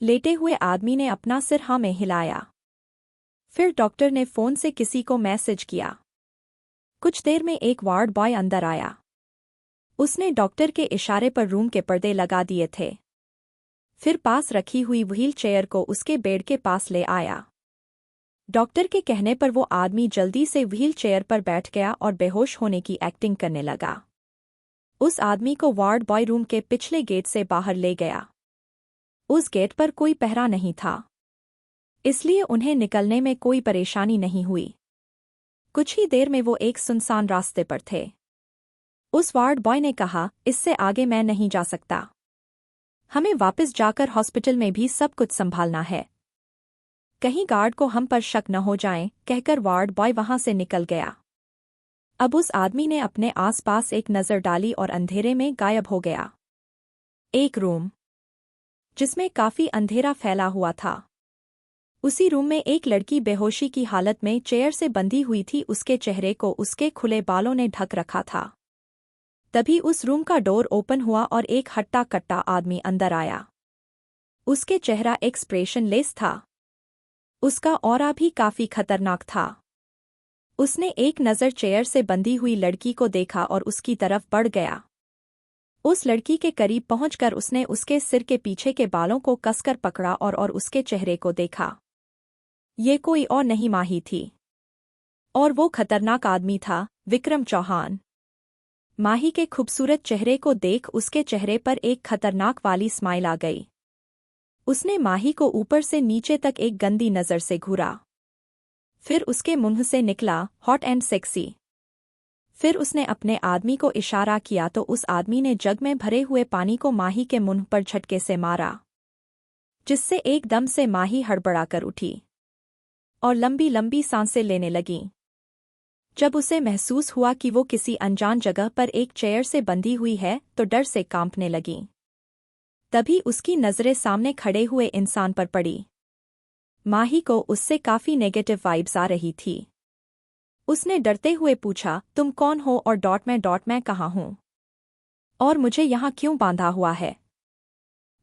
लेटे हुए आदमी ने अपना सिर हाँ में हिलाया। फिर डॉक्टर ने फोन से किसी को मैसेज किया। कुछ देर में एक वार्ड बॉय अंदर आया। उसने डॉक्टर के इशारे पर रूम के पर्दे लगा दिए थे। फिर पास रखी हुई व्हील चेयर को उसके बेड के पास ले आया। डॉक्टर के कहने पर वो आदमी जल्दी से व्हील चेयर पर बैठ गया और बेहोश होने की एक्टिंग करने लगा। उस आदमी को वार्ड बॉय रूम के पिछले गेट से बाहर ले गया। उस गेट पर कोई पहरा नहीं था, इसलिए उन्हें निकलने में कोई परेशानी नहीं हुई। कुछ ही देर में वो एक सुनसान रास्ते पर थे। उस वार्ड बॉय ने कहा, इससे आगे मैं नहीं जा सकता। हमें वापस जाकर हॉस्पिटल में भी सब कुछ संभालना है। कहीं गार्ड को हम पर शक न हो जाए, कहकर वार्ड बॉय वहां से निकल गया। अब उस आदमी ने अपने आसपास एक नज़र डाली और अंधेरे में गायब हो गया। एक रूम जिसमें काफी अंधेरा फैला हुआ था। उसी रूम में एक लड़की बेहोशी की हालत में चेयर से बंधी हुई थी। उसके चेहरे को उसके खुले बालों ने ढक रखा था। तभी उस रूम का डोर ओपन हुआ और एक हट्टा कट्टा आदमी अंदर आया। उसके चेहरा एक्सप्रेशनलेस था। उसका ऑरा भी काफी खतरनाक था। उसने एक नज़र चेयर से बंधी हुई लड़की को देखा और उसकी तरफ बढ़ गया। उस लड़की के करीब पहुंचकर उसने उसके सिर के पीछे के बालों को कसकर पकड़ा और उसके चेहरे को देखा। ये कोई और नहीं माही थी, और वो खतरनाक आदमी था, विक्रम चौहान। माही के खूबसूरत चेहरे को देख उसके चेहरे पर एक खतरनाक वाली स्माइल आ गई। उसने माही को ऊपर से नीचे तक एक गंदी नज़र से घूरा। फिर उसके मुंह से निकला, हॉट एंड सेक्सी। फिर उसने अपने आदमी को इशारा किया तो उस आदमी ने जग में भरे हुए पानी को माही के मुंह पर झटके से मारा, जिससे एकदम से माही हड़बड़ाकर उठी और लंबी लंबी सांसें लेने लगीं। जब उसे महसूस हुआ कि वो किसी अनजान जगह पर एक चेयर से बंधी हुई है तो डर से कांपने लगीं। तभी उसकी नज़रें सामने खड़े हुए इंसान पर पड़ी। माही को उससे काफ़ी नेगेटिव वाइब्स आ रही थी। उसने डरते हुए पूछा, तुम कौन हो और मैं कहाँ हूँ, और मुझे यहाँ क्यों बांधा हुआ है?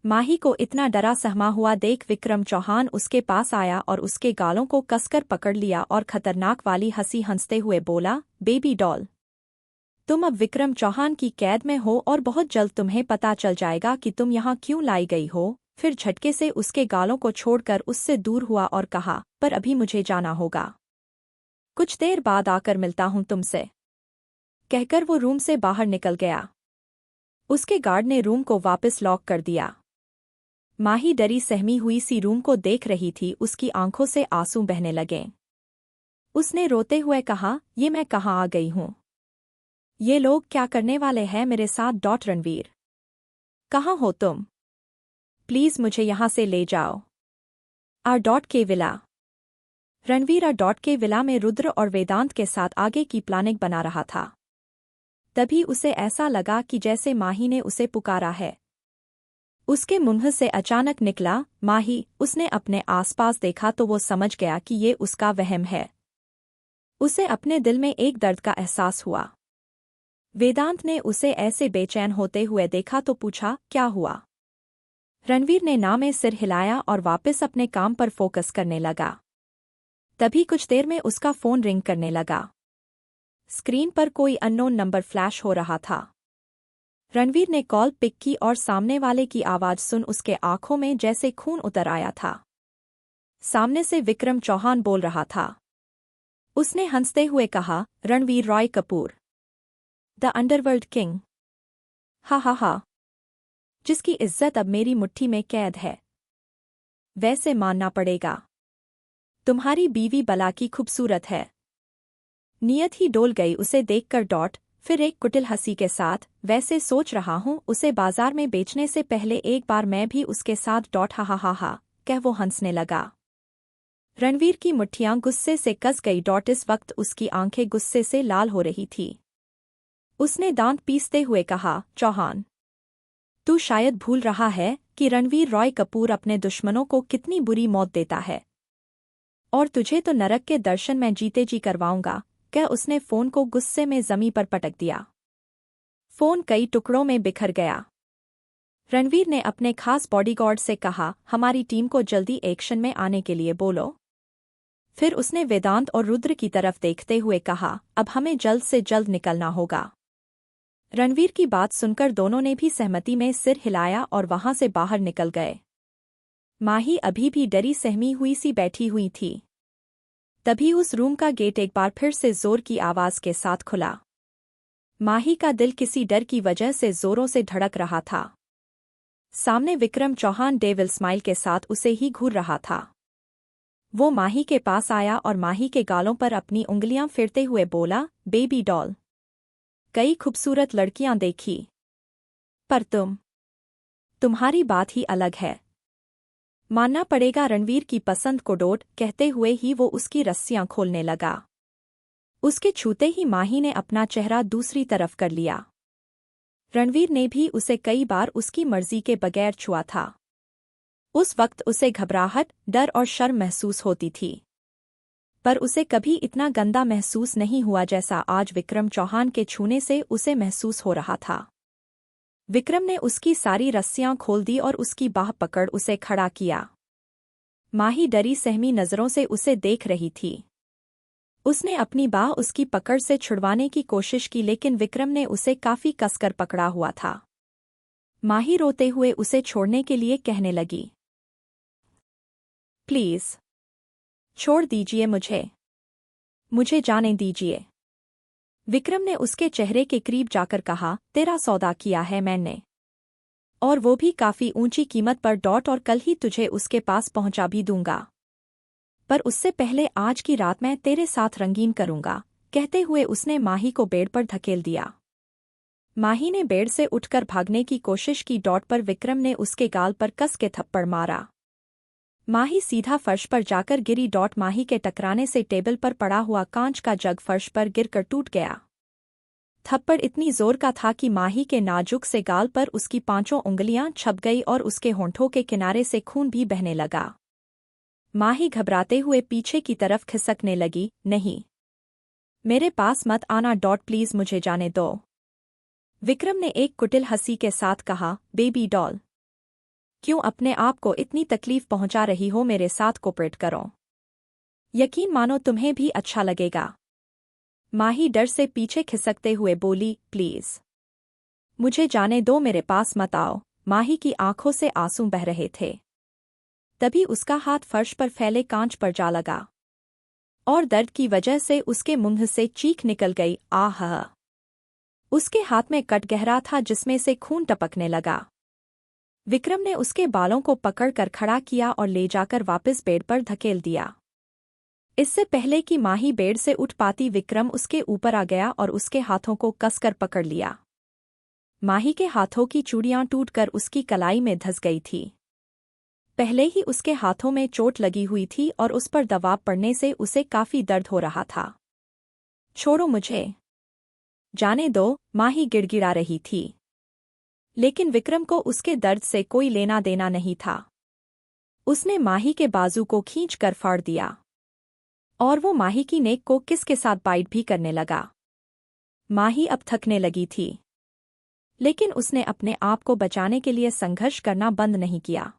माही को इतना डरा सहमा हुआ देख विक्रम चौहान उसके पास आया और उसके गालों को कसकर पकड़ लिया और खतरनाक वाली हंसी हंसते हुए बोला, बेबी डॉल, तुम अब विक्रम चौहान की कैद में हो और बहुत जल्द तुम्हें पता चल जाएगा कि तुम यहाँ क्यों लाई गई हो। फिर झटके से उसके गालों को छोड़कर उससे दूर हुआ और कहा, पर अभी मुझे जाना होगा, कुछ देर बाद आकर मिलता हूँ तुमसे। कहकर वो रूम से बाहर निकल गया। उसके गार्ड ने रूम को वापस लॉक कर दिया। माही डरी सहमी हुई सी रूम को देख रही थी, उसकी आंखों से आंसू बहने लगे। उसने रोते हुए कहा, ये मैं कहाँ आ गई हूँ? ये लोग क्या करने वाले हैं मेरे साथ? रणवीर, कहाँ हो तुम? प्लीज मुझे यहाँ से ले जाओ। के विला। रणवीर के विला में रुद्र और वेदांत के साथ आगे की प्लानिंग बना रहा था। तभी उसे ऐसा लगा कि जैसे माही ने उसे पुकारा है। उसके मुंह से अचानक निकला, माही। उसने अपने आसपास देखा तो वो समझ गया कि ये उसका वहम है। उसे अपने दिल में एक दर्द का एहसास हुआ। वेदांत ने उसे ऐसे बेचैन होते हुए देखा तो पूछा, क्या हुआ? रणवीर ने ना में सिर हिलाया और वापस अपने काम पर फोकस करने लगा। तभी कुछ देर में उसका फोन रिंग करने लगा। स्क्रीन पर कोई अननोन नंबर फ्लैश हो रहा था। रणवीर ने कॉल पिक की और सामने वाले की आवाज सुन उसके आंखों में जैसे खून उतर आया था। सामने से विक्रम चौहान बोल रहा था। उसने हंसते हुए कहा, Ranveer Roy Kapoor, the underworld king. हा हा हा, जिसकी इज्जत अब मेरी मुट्ठी में कैद है। वैसे मानना पड़ेगा, तुम्हारी बीवी बला की खूबसूरत है। नियत ही डोल गई उसे देखकर। फिर एक कुटिल हंसी के साथ, वैसे सोच रहा हूँ उसे बाजार में बेचने से पहले एक बार मैं भी उसके साथ। हा हा हा हा, कह वो हंसने लगा। रणवीर की मुट्ठियां गुस्से से कस गई। इस वक्त उसकी आंखें गुस्से से लाल हो रही थी। उसने दांत पीसते हुए कहा, चौहान, तू शायद भूल रहा है कि रणवीर रॉय कपूर अपने दुश्मनों को कितनी बुरी मौत देता है, और तुझे तो नरक के दर्शन मैं जीते जी करवाऊंगा। क्या उसने फोन को गुस्से में जमीन पर पटक दिया। फोन कई टुकड़ों में बिखर गया। रणवीर ने अपने खास बॉडीगार्ड से कहा, हमारी टीम को जल्दी एक्शन में आने के लिए बोलो। फिर उसने वेदांत और रुद्र की तरफ देखते हुए कहा, अब हमें जल्द से जल्द निकलना होगा। रणवीर की बात सुनकर दोनों ने भी सहमति में सिर हिलाया और वहां से बाहर निकल गए। माही अभी भी डरी सहमी हुई सी बैठी हुई थी। तभी उस रूम का गेट एक बार फिर से जोर की आवाज के साथ खुला। माही का दिल किसी डर की वजह से जोरों से धड़क रहा था। सामने विक्रम चौहान डेविल स्माइल के साथ उसे ही घूर रहा था। वो माही के पास आया और माही के गालों पर अपनी उंगलियां फेरते हुए बोला, बेबी डॉल, कई खूबसूरत लड़कियां देखी, पर तुम्हारी बात ही अलग है। मानना पड़ेगा रणवीर की पसंद को। कहते हुए ही वो उसकी रस्सियां खोलने लगा। उसके छूते ही माही ने अपना चेहरा दूसरी तरफ कर लिया। रणवीर ने भी उसे कई बार उसकी मर्जी के बगैर छुआ था। उस वक्त उसे घबराहट, डर और शर्म महसूस होती थी, पर उसे कभी इतना गंदा महसूस नहीं हुआ जैसा आज विक्रम चौहान के छूने से उसे महसूस हो रहा था। विक्रम ने उसकी सारी रस्सियां खोल दी और उसकी बाह पकड़ उसे खड़ा किया। माही डरी सहमी नजरों से उसे देख रही थी। उसने अपनी बाह उसकी पकड़ से छुड़वाने की कोशिश की लेकिन विक्रम ने उसे काफी कसकर पकड़ा हुआ था। माही रोते हुए उसे छोड़ने के लिए कहने लगी, प्लीज छोड़ दीजिए मुझे जाने दीजिए। विक्रम ने उसके चेहरे के करीब जाकर कहा, तेरा सौदा किया है मैंने, और वो भी काफी ऊंची कीमत पर और कल ही तुझे उसके पास पहुंचा भी दूंगा। पर उससे पहले आज की रात मैं तेरे साथ रंगीन करूंगा। कहते हुए उसने माही को बेड पर धकेल दिया। माही ने बेड से उठकर भागने की कोशिश की पर विक्रम ने उसके गाल पर कस के थप्पड़ मारा। माही सीधा फर्श पर जाकर गिरी। माही के टकराने से टेबल पर पड़ा हुआ कांच का जग फर्श पर गिरकर टूट गया। थप्पड़ इतनी जोर का था कि माही के नाजुक से गाल पर उसकी 5 उंगलियां छप गई और उसके होंठों के किनारे से खून भी बहने लगा। माही घबराते हुए पीछे की तरफ खिसकने लगी, नहीं, मेरे पास मत आना। प्लीज मुझे जाने दो। विक्रम ने एक कुटिल हंसी के साथ कहा, बेबी डॉल, क्यों अपने आप को इतनी तकलीफ पहुंचा रही हो? मेरे साथ कोऑपरेट करो, यकीन मानो तुम्हें भी अच्छा लगेगा। माही डर से पीछे खिसकते हुए बोली, प्लीज मुझे जाने दो, मेरे पास मत आओ। माही की आंखों से आंसू बह रहे थे। तभी उसका हाथ फर्श पर फैले कांच पर जा लगा और दर्द की वजह से उसके मुंह से चीख निकल गई, आह! उसके हाथ में कट गहरा था जिसमें से खून टपकने लगा। विक्रम ने उसके बालों को पकड़कर खड़ा किया और ले जाकर वापस बेड पर धकेल दिया। इससे पहले कि माही बेड से उठ पाती, विक्रम उसके ऊपर आ गया और उसके हाथों को कसकर पकड़ लिया। माही के हाथों की चूड़ियां टूटकर उसकी कलाई में धंस गई थी। पहले ही उसके हाथों में चोट लगी हुई थी और उस पर दबाव पड़ने से उसे काफी दर्द हो रहा था। छोड़ो मुझे, जाने दो, माही गिड़गिड़ा रही थी। लेकिन विक्रम को उसके दर्द से कोई लेना देना नहीं था। उसने माही के बाजू को खींच कर फाड़ दिया और वो माही की नेक को किसके साथ बाइट भी करने लगा। माही अब थकने लगी थी, लेकिन उसने अपने आप को बचाने के लिए संघर्ष करना बंद नहीं किया।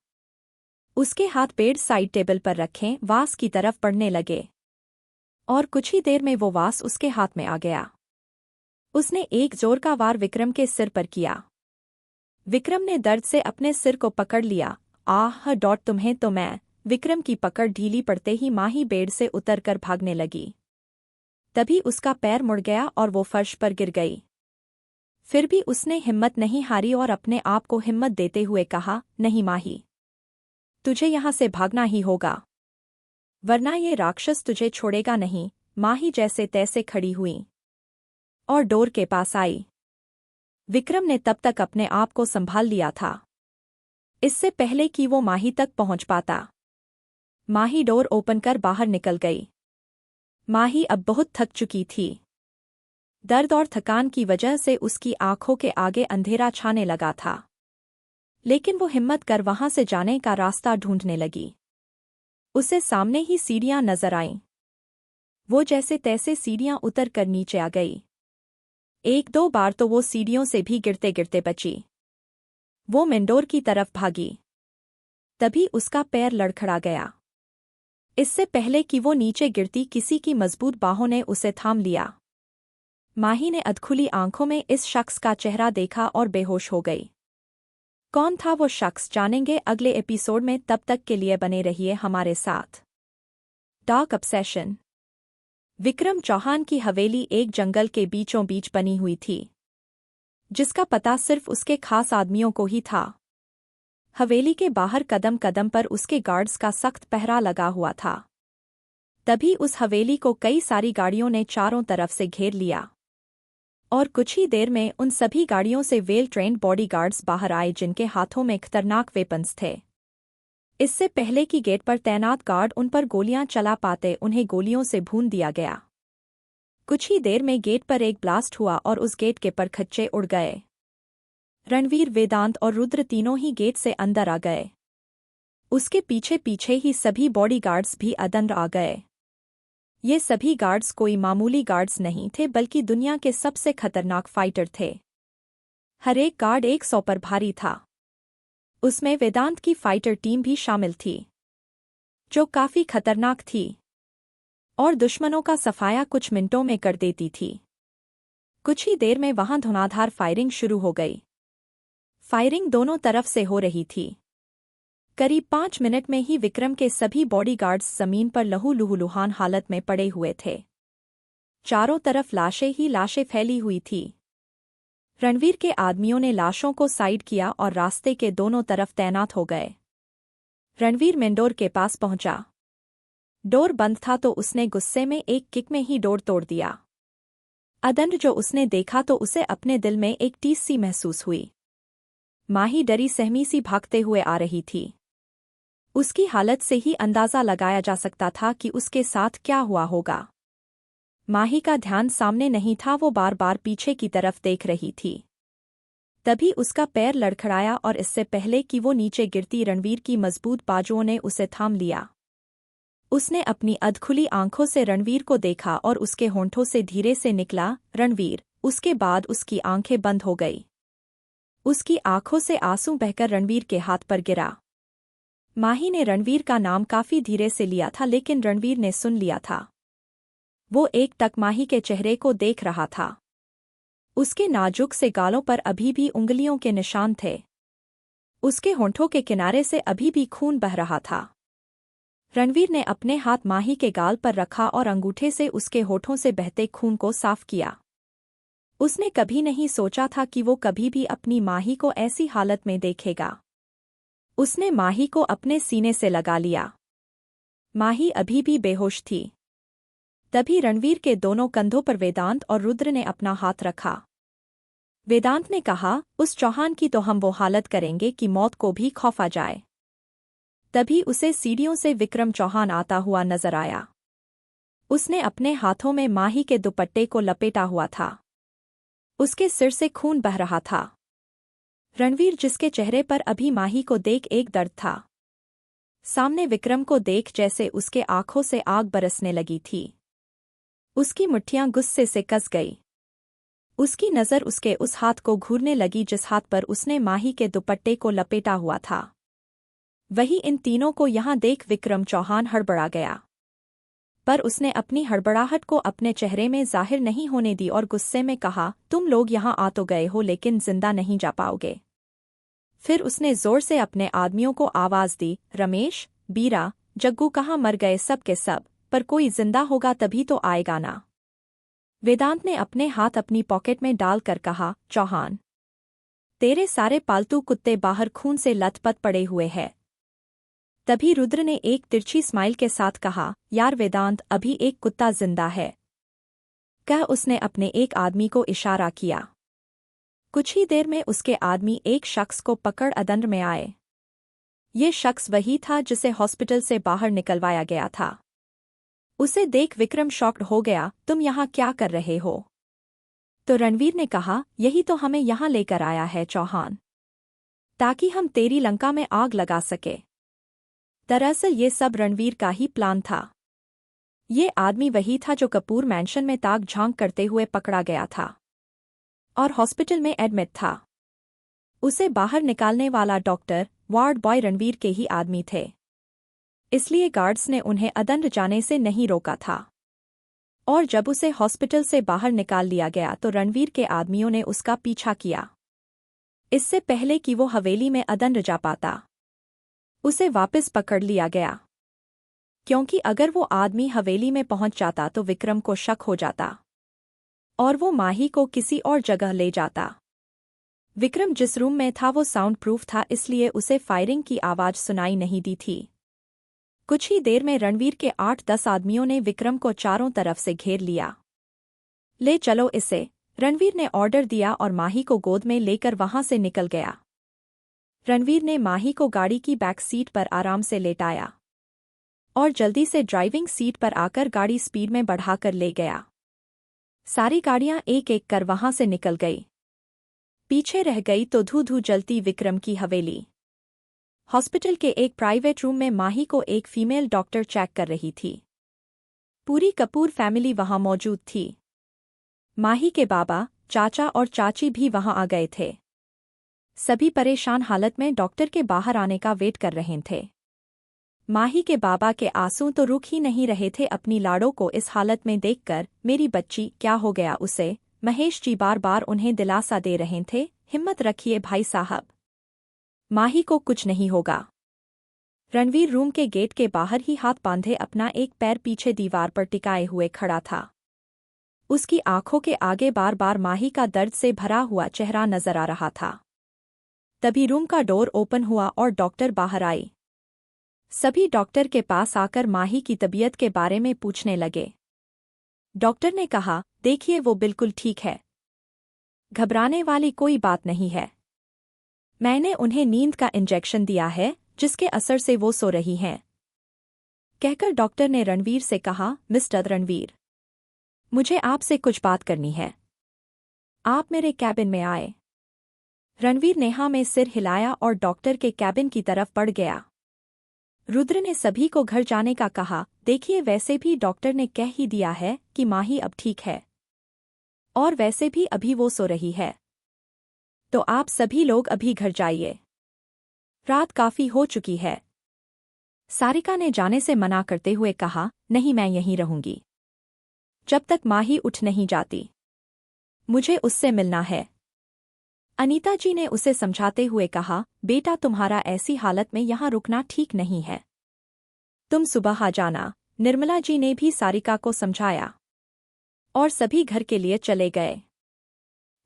उसके हाथ बेड साइड टेबल पर रखें वास की तरफ बढ़ने लगे और कुछ ही देर में वो वास उसके हाथ में आ गया। उसने एक जोर का वार विक्रम के सिर पर किया। विक्रम ने दर्द से अपने सिर को पकड़ लिया। आह! तुम्हें तो मैं। विक्रम की पकड़ ढीली पड़ते ही माही बेड से उतरकर भागने लगी। तभी उसका पैर मुड़ गया और वो फर्श पर गिर गई। फिर भी उसने हिम्मत नहीं हारी और अपने आप को हिम्मत देते हुए कहा, नहीं माही, तुझे यहां से भागना ही होगा, वरना ये राक्षस तुझे छोड़ेगा नहीं। माही जैसे तैसे खड़ी हुई और डोर के पास आई। विक्रम ने तब तक अपने आप को संभाल लिया था, इससे पहले कि वो माही तक पहुंच पाता। माही डोर ओपन कर बाहर निकल गई। माही अब बहुत थक चुकी थी। दर्द और थकान की वजह से उसकी आंखों के आगे अंधेरा छाने लगा था, लेकिन वो हिम्मत कर वहां से जाने का रास्ता ढूंढने लगी। उसे सामने ही सीढ़ियां नजर आईं। वो जैसे तैसे सीढ़ियां उतर कर नीचे आ गई। 1-2 बार तो वो सीढ़ियों से भी गिरते गिरते बची। वो मेंडोर की तरफ भागी। तभी उसका पैर लड़खड़ा गया। इससे पहले कि वो नीचे गिरती, किसी की मजबूत बाहों ने उसे थाम लिया। माही ने अधखुली आंखों में इस शख्स का चेहरा देखा और बेहोश हो गई। कौन था वो शख्स, जानेंगे अगले एपिसोड में। तब तक के लिए बने रहिए हमारे साथ। Dark obsession. विक्रम चौहान की हवेली एक जंगल के बीचों बीच बनी हुई थी, जिसका पता सिर्फ उसके खास आदमियों को ही था। हवेली के बाहर कदम कदम पर उसके गार्ड्स का सख्त पहरा लगा हुआ था। तभी उस हवेली को कई सारी गाड़ियों ने चारों तरफ से घेर लिया और कुछ ही देर में उन सभी गाड़ियों से वेल ट्रेन्ड बॉडीगार्ड्स बाहर आए, जिनके हाथों में खतरनाक वेपन्स थे। इससे पहले कि गेट पर तैनात गार्ड उन पर गोलियां चला पाते, उन्हें गोलियों से भून दिया गया। कुछ ही देर में गेट पर एक ब्लास्ट हुआ और उस गेट के परखच्चे उड़ गए। रणवीर, वेदांत और रुद्र तीनों ही गेट से अंदर आ गए। उसके पीछे पीछे ही सभी बॉडीगार्ड्स भी अंदर आ गए। ये सभी गार्ड्स कोई मामूली गार्ड्स नहीं थे, बल्कि दुनिया के सबसे खतरनाक फाइटर थे। हर एक गार्ड 100 पर भारी था। उसमें वेदांत की फाइटर टीम भी शामिल थी, जो काफी खतरनाक थी। और दुश्मनों का सफाया कुछ मिनटों में कर देती थी। कुछ ही देर में वहां धुआंधार फायरिंग शुरू हो गई। फायरिंग दोनों तरफ से हो रही थी। करीब 5 मिनट में ही विक्रम के सभी बॉडीगार्ड्स जमीन पर लहूलुहान हालत में पड़े हुए थे। चारों तरफ लाशें ही लाशें फैली हुई थी। रणवीर के आदमियों ने लाशों को साइड किया और रास्ते के दोनों तरफ तैनात हो गए। रणवीर मेन डोर के पास पहुंचा। डोर बंद था तो उसने गुस्से में एक किक में ही डोर तोड़ दिया। अदंड जो उसने देखा तो उसे अपने दिल में एक टीस सी महसूस हुई। माही डरी सहमी सी भागते हुए आ रही थी। उसकी हालत से ही अंदाजा लगाया जा सकता था कि उसके साथ क्या हुआ होगा। माही का ध्यान सामने नहीं था, वो बार बार पीछे की तरफ देख रही थी। तभी उसका पैर लड़खड़ाया और इससे पहले कि वो नीचे गिरती रणवीर की मजबूत बाजुओं ने उसे थाम लिया। उसने अपनी अधखुली आंखों से रणवीर को देखा और उसके होंठों से धीरे से निकला, रणवीर। उसके बाद उसकी आंखें बंद हो गई। उसकी आंखों से आंसू बहकर रणवीर के हाथ पर गिरा। माही ने रणवीर का नाम काफी धीरे से लिया था, लेकिन रणवीर ने सुन लिया था। वो एक टक माही के चेहरे को देख रहा था। उसके नाजुक से गालों पर अभी भी उंगलियों के निशान थे। उसके होंठों के किनारे से अभी भी खून बह रहा था। रणवीर ने अपने हाथ माही के गाल पर रखा और अंगूठे से उसके होठों से बहते खून को साफ किया। उसने कभी नहीं सोचा था कि वो कभी भी अपनी माही को ऐसी हालत में देखेगा। उसने माही को अपने सीने से लगा लिया। माही अभी भी बेहोश थी। तभी रणवीर के दोनों कंधों पर वेदांत और रुद्र ने अपना हाथ रखा। वेदांत ने कहा, उस चौहान की तो हम वो हालत करेंगे कि मौत को भी खौफ आ जाए। तभी उसे सीढ़ियों से विक्रम चौहान आता हुआ नजर आया। उसने अपने हाथों में माही के दुपट्टे को लपेटा हुआ था। उसके सिर से खून बह रहा था। रणवीर, जिसके चेहरे पर अभी माही को देख एक दर्द था, सामने विक्रम को देख जैसे उसके आंखों से आग बरसने लगी थी। उसकी मुट्ठियां गुस्से से कस गई। उसकी नज़र उसके उस हाथ को घूरने लगी जिस हाथ पर उसने माही के दुपट्टे को लपेटा हुआ था। वही इन तीनों को यहां देख विक्रम चौहान हड़बड़ा गया, पर उसने अपनी हड़बड़ाहट को अपने चेहरे में जाहिर नहीं होने दी और गुस्से में कहा, तुम लोग यहां आ तो गए हो लेकिन जिंदा नहीं जा पाओगे। फिर उसने जोर से अपने आदमियों को आवाज दी, रमेश, बीरा, जग्गू कहाँ मर गए सब के सब, पर कोई जिंदा होगा तभी तो आएगा ना। वेदांत ने अपने हाथ अपनी पॉकेट में डालकर कहा, चौहान, तेरे सारे पालतू कुत्ते बाहर खून से लथपथ पड़े हुए हैं। तभी रुद्र ने एक तिरछी स्माइल के साथ कहा, यार वेदांत, अभी एक कुत्ता जिंदा है। कह उसने अपने एक आदमी को इशारा किया। कुछ ही देर में उसके आदमी एक शख्स को पकड़ अदंड में आए। ये शख्स वही था जिसे हॉस्पिटल से बाहर निकलवाया गया था। उसे देख विक्रम शॉक्ड हो गया, तुम यहाँ क्या कर रहे हो? तो रणवीर ने कहा, यही तो हमें यहाँ लेकर आया है चौहान, ताकि हम तेरी लंका में आग लगा सके। दरअसल ये सब रणवीर का ही प्लान था। ये आदमी वही था जो कपूर मैंशन में ताक झांक करते हुए पकड़ा गया था और हॉस्पिटल में एडमिट था। उसे बाहर निकालने वाला डॉक्टर, वार्ड बॉय रणवीर के ही आदमी थे। इसलिए गार्ड्स ने उन्हें अदंड जाने से नहीं रोका था। और जब उसे हॉस्पिटल से बाहर निकाल लिया गया तो रणवीर के आदमियों ने उसका पीछा किया, इससे पहले कि वो हवेली में अदंड जा पाता। उसे वापस पकड़ लिया गया, क्योंकि अगर वो आदमी हवेली में पहुंच जाता तो विक्रम को शक हो जाता और वो माही को किसी और जगह ले जाता। विक्रम जिस रूम में था वो साउंड प्रूफ था, इसलिए उसे फायरिंग की आवाज सुनाई नहीं दी थी। कुछ ही देर में रणवीर के 8-10 आदमियों ने विक्रम को चारों तरफ से घेर लिया। ले चलो इसे, रणवीर ने ऑर्डर दिया और माही को गोद में लेकर वहां से निकल गया। रणवीर ने माही को गाड़ी की बैक सीट पर आराम से लेटाया और जल्दी से ड्राइविंग सीट पर आकर गाड़ी स्पीड में बढ़ाकर ले गया। सारी गाड़ियां एक एक कर वहां से निकल गई। पीछे रह गई तो धू-धू जलती विक्रम की हवेली। हॉस्पिटल के एक प्राइवेट रूम में माही को एक फीमेल डॉक्टर चेक कर रही थी। पूरी कपूर फैमिली वहां मौजूद थी। माही के बाबा, चाचा और चाची भी वहां आ गए थे। सभी परेशान हालत में डॉक्टर के बाहर आने का वेट कर रहे थे। माही के बाबा के आंसू तो रुक ही नहीं रहे थे अपनी लाड़ों को इस हालत में देखकर। मेरी बच्ची, क्या हो गया उसे? महेश जी बार बार उन्हें दिलासा दे रहे थे। हिम्मत रखिए भाई साहब, माही को कुछ नहीं होगा। रणवीर रूम के गेट के बाहर ही हाथ बांधे अपना एक पैर पीछे दीवार पर टिकाए हुए खड़ा था। उसकी आंखों के आगे बार बार माही का दर्द से भरा हुआ चेहरा नजर आ रहा था। तभी रूम का डोर ओपन हुआ और डॉक्टर बाहर आई। सभी डॉक्टर के पास आकर माही की तबीयत के बारे में पूछने लगे। डॉक्टर ने कहा, देखिए वो बिल्कुल ठीक है, घबराने वाली कोई बात नहीं है। मैंने उन्हें नींद का इंजेक्शन दिया है जिसके असर से वो सो रही हैं। कहकर डॉक्टर ने रणवीर से कहा, मिस्टर रणवीर, मुझे आपसे कुछ बात करनी है, आप मेरे कैबिन में आए। रणवीर ने हाँ में सिर हिलाया और डॉक्टर के कैबिन की तरफ बढ़ गया। रुद्र ने सभी को घर जाने का कहा। देखिए, वैसे भी डॉक्टर ने कह ही दिया है कि माही अब ठीक है, और वैसे भी अभी वो सो रही है, तो आप सभी लोग अभी घर जाइए, रात काफी हो चुकी है। सारिका ने जाने से मना करते हुए कहा, नहीं, मैं यहीं रहूंगी जब तक माही उठ नहीं जाती, मुझे उससे मिलना है। अनीता जी ने उसे समझाते हुए कहा, बेटा तुम्हारा ऐसी हालत में यहाँ रुकना ठीक नहीं है, तुम सुबह आ जाना। निर्मला जी ने भी सारिका को समझाया और सभी घर के लिए चले गए।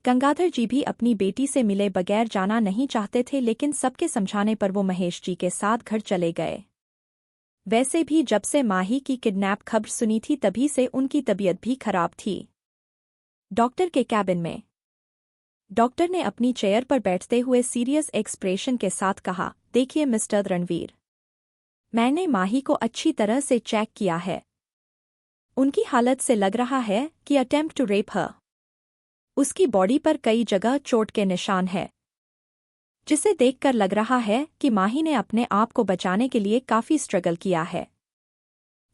गंगाधर जी भी अपनी बेटी से मिले बगैर जाना नहीं चाहते थे, लेकिन सबके समझाने पर वो महेश जी के साथ घर चले गए। वैसे भी जब से माही की किडनैप खबर सुनी थी तभी से उनकी तबीयत भी खराब थी। डॉक्टर के कैबिन में डॉक्टर ने अपनी चेयर पर बैठते हुए सीरियस एक्सप्रेशन के साथ कहा, देखिए मिस्टर रणवीर, मैंने माही को अच्छी तरह से चेक किया है। उनकी हालत से लग रहा है कि अटेम्प्ट टू रेप हर। उसकी बॉडी पर कई जगह चोट के निशान है, जिसे देखकर लग रहा है कि माही ने अपने आप को बचाने के लिए काफी स्ट्रगल किया है,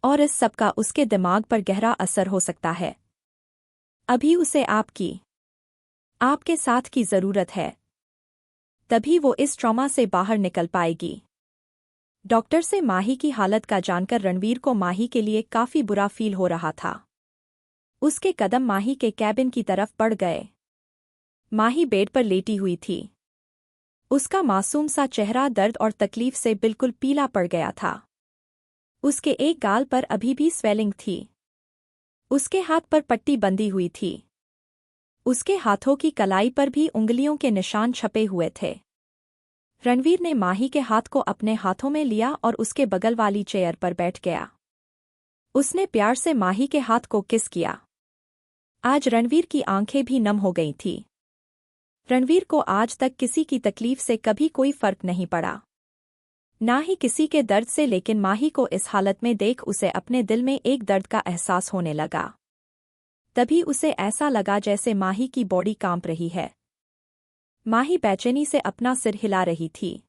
और इस सब का उसके दिमाग पर गहरा असर हो सकता है। अभी उसे आपके साथ की जरूरत है, तभी वो इस ट्रॉमा से बाहर निकल पाएगी। डॉक्टर से माही की हालत का जानकर रणवीर को माही के लिए काफी बुरा फील हो रहा था। उसके कदम माही के कैबिन की तरफ बढ़ गए। माही बेड पर लेटी हुई थी। उसका मासूम सा चेहरा दर्द और तकलीफ से बिल्कुल पीला पड़ गया था। उसके एक गाल पर अभी भी स्वेलिंग थी। उसके हाथ पर पट्टी बंधी हुई थी। उसके हाथों की कलाई पर भी उंगलियों के निशान छपे हुए थे। रणवीर ने माही के हाथ को अपने हाथों में लिया और उसके बगल वाली चेयर पर बैठ गया। उसने प्यार से माही के हाथ को किस किया। आज रणवीर की आंखें भी नम हो गई थीं। रणवीर को आज तक किसी की तकलीफ से कभी कोई फर्क नहीं पड़ा, ना ही किसी के दर्द से, लेकिन माही को इस हालत में देख उसे अपने दिल में एक दर्द का एहसास होने लगा। तभी उसे ऐसा लगा जैसे माही की बॉडी कांप रही है। माही बेचैनी से अपना सिर हिला रही थी।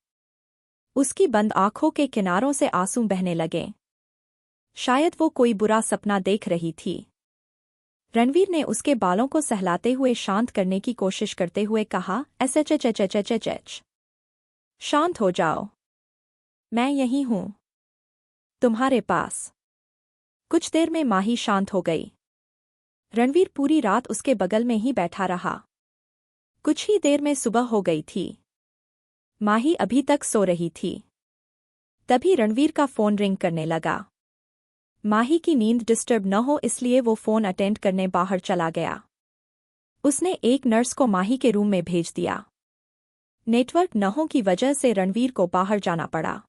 उसकी बंद आंखों के किनारों से आंसू बहने लगे। शायद वो कोई बुरा सपना देख रही थी। रणवीर ने उसके बालों को सहलाते हुए शांत करने की कोशिश करते हुए कहा, एच, शांत हो जाओ, मैं यहीं हूं, तुम्हारे पास। कुछ देर में माही शांत हो गई। रणवीर पूरी रात उसके बगल में ही बैठा रहा। कुछ ही देर में सुबह हो गई थी। माही अभी तक सो रही थी। तभी रणवीर का फोन रिंग करने लगा। माही की नींद डिस्टर्ब न हो इसलिए वो फोन अटेंड करने बाहर चला गया। उसने एक नर्स को माही के रूम में भेज दिया। नेटवर्क न हो की वजह से रणवीर को बाहर जाना पड़ा।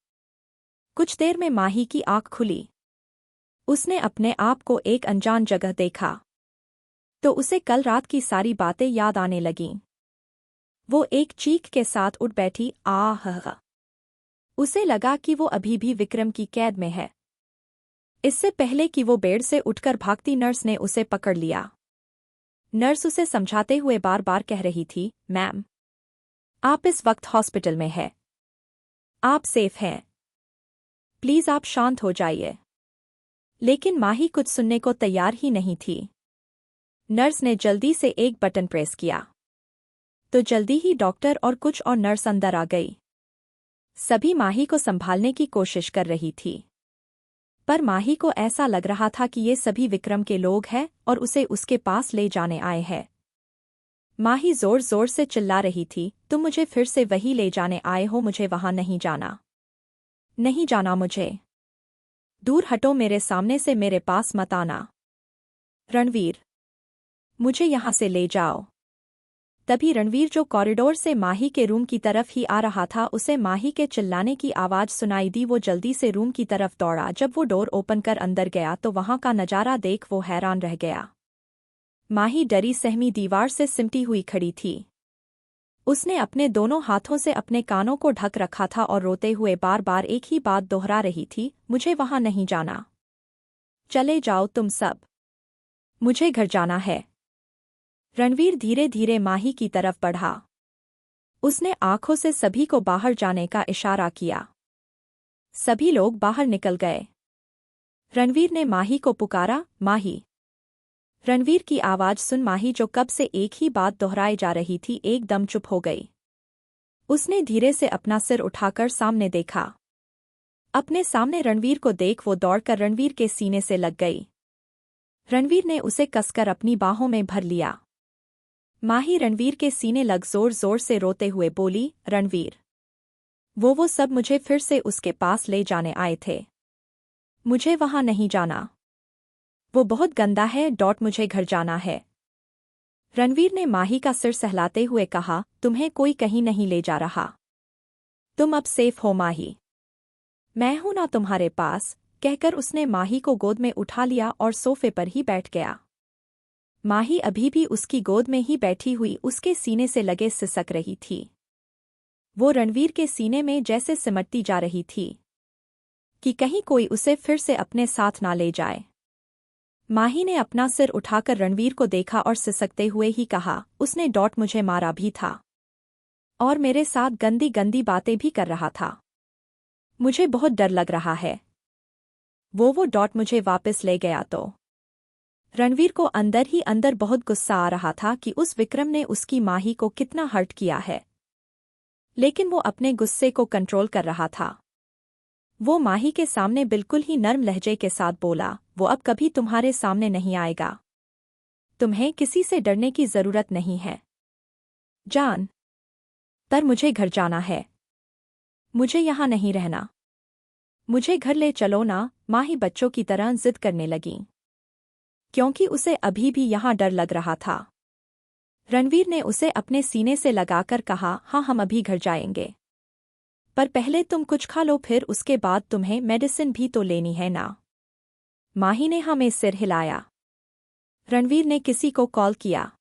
कुछ देर में माही की आंख खुली। उसने अपने आप को एक अनजान जगह देखा, तो उसे कल रात की सारी बातें याद आने लगीं। वो एक चीख के साथ उठ बैठी, आह! उसे लगा कि वो अभी भी विक्रम की कैद में है। इससे पहले कि वो बेड से उठकर भागती, नर्स ने उसे पकड़ लिया। नर्स उसे समझाते हुए बार बार कह रही थी, मैम, आप इस वक्त हॉस्पिटल में हैं, आप सेफ हैं, प्लीज आप शांत हो जाइए। लेकिन माही कुछ सुनने को तैयार ही नहीं थी। नर्स ने जल्दी से एक बटन प्रेस किया, तो जल्दी ही डॉक्टर और कुछ और नर्स अंदर आ गई। सभी माही को संभालने की कोशिश कर रही थी, पर माही को ऐसा लग रहा था कि ये सभी विक्रम के लोग हैं और उसे उसके पास ले जाने आए हैं। माही जोर जोर से चिल्ला रही थी, तुम मुझे फिर से वही ले जाने आए हो, मुझे वहां नहीं जाना। नहीं जाना मुझे। दूर हटो मेरे सामने से, मेरे पास मत आना। रणवीर, मुझे यहां से ले जाओ। तभी रणवीर, जो कॉरिडोर से माही के रूम की तरफ ही आ रहा था, उसे माही के चिल्लाने की आवाज सुनाई दी। वो जल्दी से रूम की तरफ दौड़ा। जब वो डोर ओपन कर अंदर गया तो वहां का नजारा देख वो हैरान रह गया। माही डरी सहमी दीवार से सिमटी हुई खड़ी थी। उसने अपने दोनों हाथों से अपने कानों को ढक रखा था और रोते हुए बार बार एक ही बात दोहरा रही थी, मुझे वहां नहीं जाना। चले जाओ तुम सब, मुझे घर जाना है। रणवीर धीरे धीरे माही की तरफ बढ़ा। उसने आंखों से सभी को बाहर जाने का इशारा किया। सभी लोग बाहर निकल गए। रणवीर ने माही को पुकारा, माही। रणवीर की आवाज सुन माही, जो कब से एक ही बात दोहराई जा रही थी, एकदम चुप हो गई। उसने धीरे से अपना सिर उठाकर सामने देखा। अपने सामने रणवीर को देख वो दौड़कर रणवीर के सीने से लग गई। रणवीर ने उसे कसकर अपनी बाहों में भर लिया। माही रणवीर के सीने लग जोर जोर से रोते हुए बोली, रणवीर, वो सब मुझे फिर से उसके पास ले जाने आए थे। मुझे वहां नहीं जाना। वो बहुत गंदा है। मुझे घर जाना है। रणवीर ने माही का सिर सहलाते हुए कहा, तुम्हें कोई कहीं नहीं ले जा रहा। तुम अब सेफ हो माही। मैं हूं ना तुम्हारे पास, कहकर उसने माही को गोद में उठा लिया और सोफे पर ही बैठ गया। माही अभी भी उसकी गोद में ही बैठी हुई उसके सीने से लगे सिसक रही थी। वो रणवीर के सीने में जैसे सिमटती जा रही थी कि कहीं कोई उसे फिर से अपने साथ ना ले जाए। माही ने अपना सिर उठाकर रणवीर को देखा और सिसकते हुए ही कहा, उसने मुझे मारा भी था और मेरे साथ गंदी गंदी बातें भी कर रहा था। मुझे बहुत डर लग रहा है। वो मुझे वापस ले गया तो। रणवीर को अंदर ही अंदर बहुत गुस्सा आ रहा था कि उस विक्रम ने उसकी माही को कितना हर्ट किया है, लेकिन वो अपने गुस्से को कंट्रोल कर रहा था। वो माही के सामने बिल्कुल ही नर्म लहजे के साथ बोला, वो अब कभी तुम्हारे सामने नहीं आएगा। तुम्हें किसी से डरने की जरूरत नहीं है। जान, पर मुझे घर जाना है। मुझे यहां नहीं रहना। मुझे घर ले चलो ना। माही बच्चों की तरह जिद करने लगी, क्योंकि उसे अभी भी यहां डर लग रहा था। रणवीर ने उसे अपने सीने से लगाकर कहा, हाँ हम अभी घर जाएंगे, पर पहले तुम कुछ खा लो, फिर उसके बाद तुम्हें मेडिसिन भी तो लेनी है ना। माही ने हमें सिर हिलाया। रणवीर ने किसी को कॉल किया।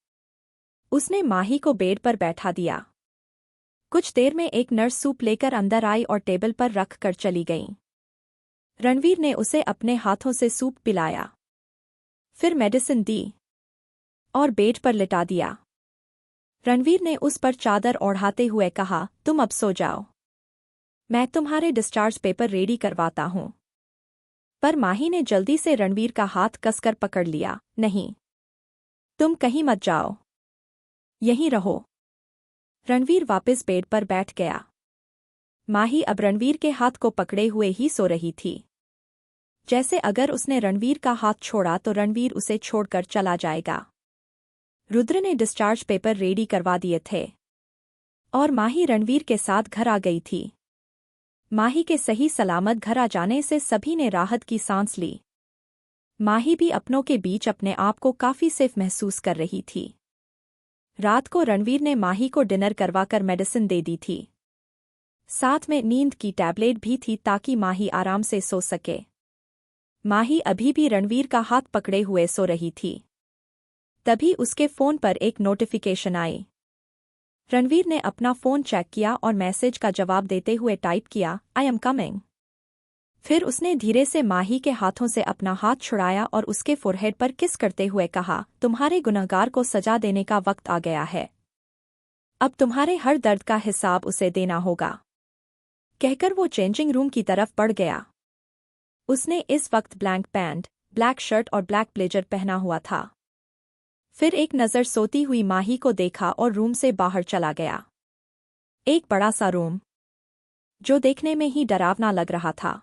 उसने माही को बेड पर बैठा दिया। कुछ देर में एक नर्स सूप लेकर अंदर आई और टेबल पर रख कर चली गई। रणवीर ने उसे अपने हाथों से सूप पिलाया, फिर मेडिसिन दी और बेड पर लिटा दिया। रणवीर ने उस पर चादर ओढ़ाते हुए कहा, तुम अब सो जाओ, मैं तुम्हारे डिस्चार्ज पेपर रेडी करवाता हूं। पर माही ने जल्दी से रणवीर का हाथ कसकर पकड़ लिया, नहीं, तुम कहीं मत जाओ, यहीं रहो। रणवीर वापस बेड पर बैठ गया। माही अब रणवीर के हाथ को पकड़े हुए ही सो रही थी, जैसे अगर उसने रणवीर का हाथ छोड़ा तो रणवीर उसे छोड़कर चला जाएगा। रुद्र ने डिस्चार्ज पेपर रेडी करवा दिए थे और माही रणवीर के साथ घर आ गई थी। माही के सही सलामत घर आ जाने से सभी ने राहत की सांस ली। माही भी अपनों के बीच अपने आप को काफी सेफ महसूस कर रही थी। रात को रणवीर ने माही को डिनर करवाकर मेडिसिन दे दी थी। साथ में नींद की टैबलेट भी थी ताकि माही आराम से सो सके। माही अभी भी रणवीर का हाथ पकड़े हुए सो रही थी। तभी उसके फोन पर एक नोटिफिकेशन आई। रणवीर ने अपना फोन चेक किया और मैसेज का जवाब देते हुए टाइप किया, आई एम कमिंग। फिर उसने धीरे से माही के हाथों से अपना हाथ छुड़ाया और उसके फोरहेड पर किस करते हुए कहा, तुम्हारे गुनहगार को सजा देने का वक्त आ गया है। अब तुम्हारे हर दर्द का हिसाब उसे देना होगा। कहकर वो चेंजिंग रूम की तरफ बढ़ गया। उसने इस वक्त ब्लैक पैंट, ब्लैक शर्ट और ब्लैक ब्लेजर पहना हुआ था। फिर एक नज़र सोती हुई माही को देखा और रूम से बाहर चला गया। एक बड़ा सा रूम, जो देखने में ही डरावना लग रहा था।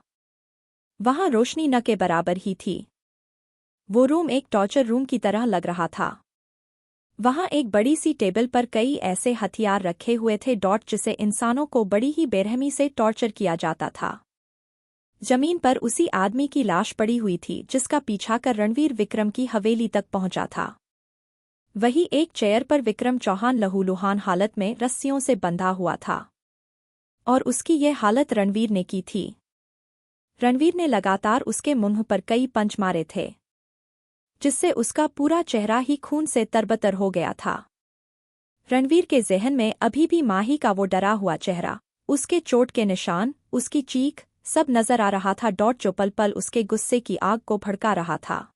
वहां रोशनी न के बराबर ही थी। वो रूम एक टॉर्चर रूम की तरह लग रहा था। वहां एक बड़ी सी टेबल पर कई ऐसे हथियार रखे हुए थे जिसे इंसानों को बड़ी ही बेरहमी से टॉर्चर किया जाता था। जमीन पर उसी आदमी की लाश पड़ी हुई थी जिसका पीछा कर रणवीर विक्रम की हवेली तक पहुंचा था। वही एक चेयर पर विक्रम चौहान लहूलुहान हालत में रस्सियों से बंधा हुआ था। और उसकी ये हालत रणवीर ने की थी। रणवीर ने लगातार उसके मुंह पर कई पंच मारे थे, जिससे उसका पूरा चेहरा ही खून से तरबतर हो गया था। रणवीर के ज़हन में अभी भी माही का वो डरा हुआ चेहरा, उसके चोट के निशान, उसकी चीख, सब नजर आ रहा था जो पल पल उसके गुस्से की आग को भड़का रहा था।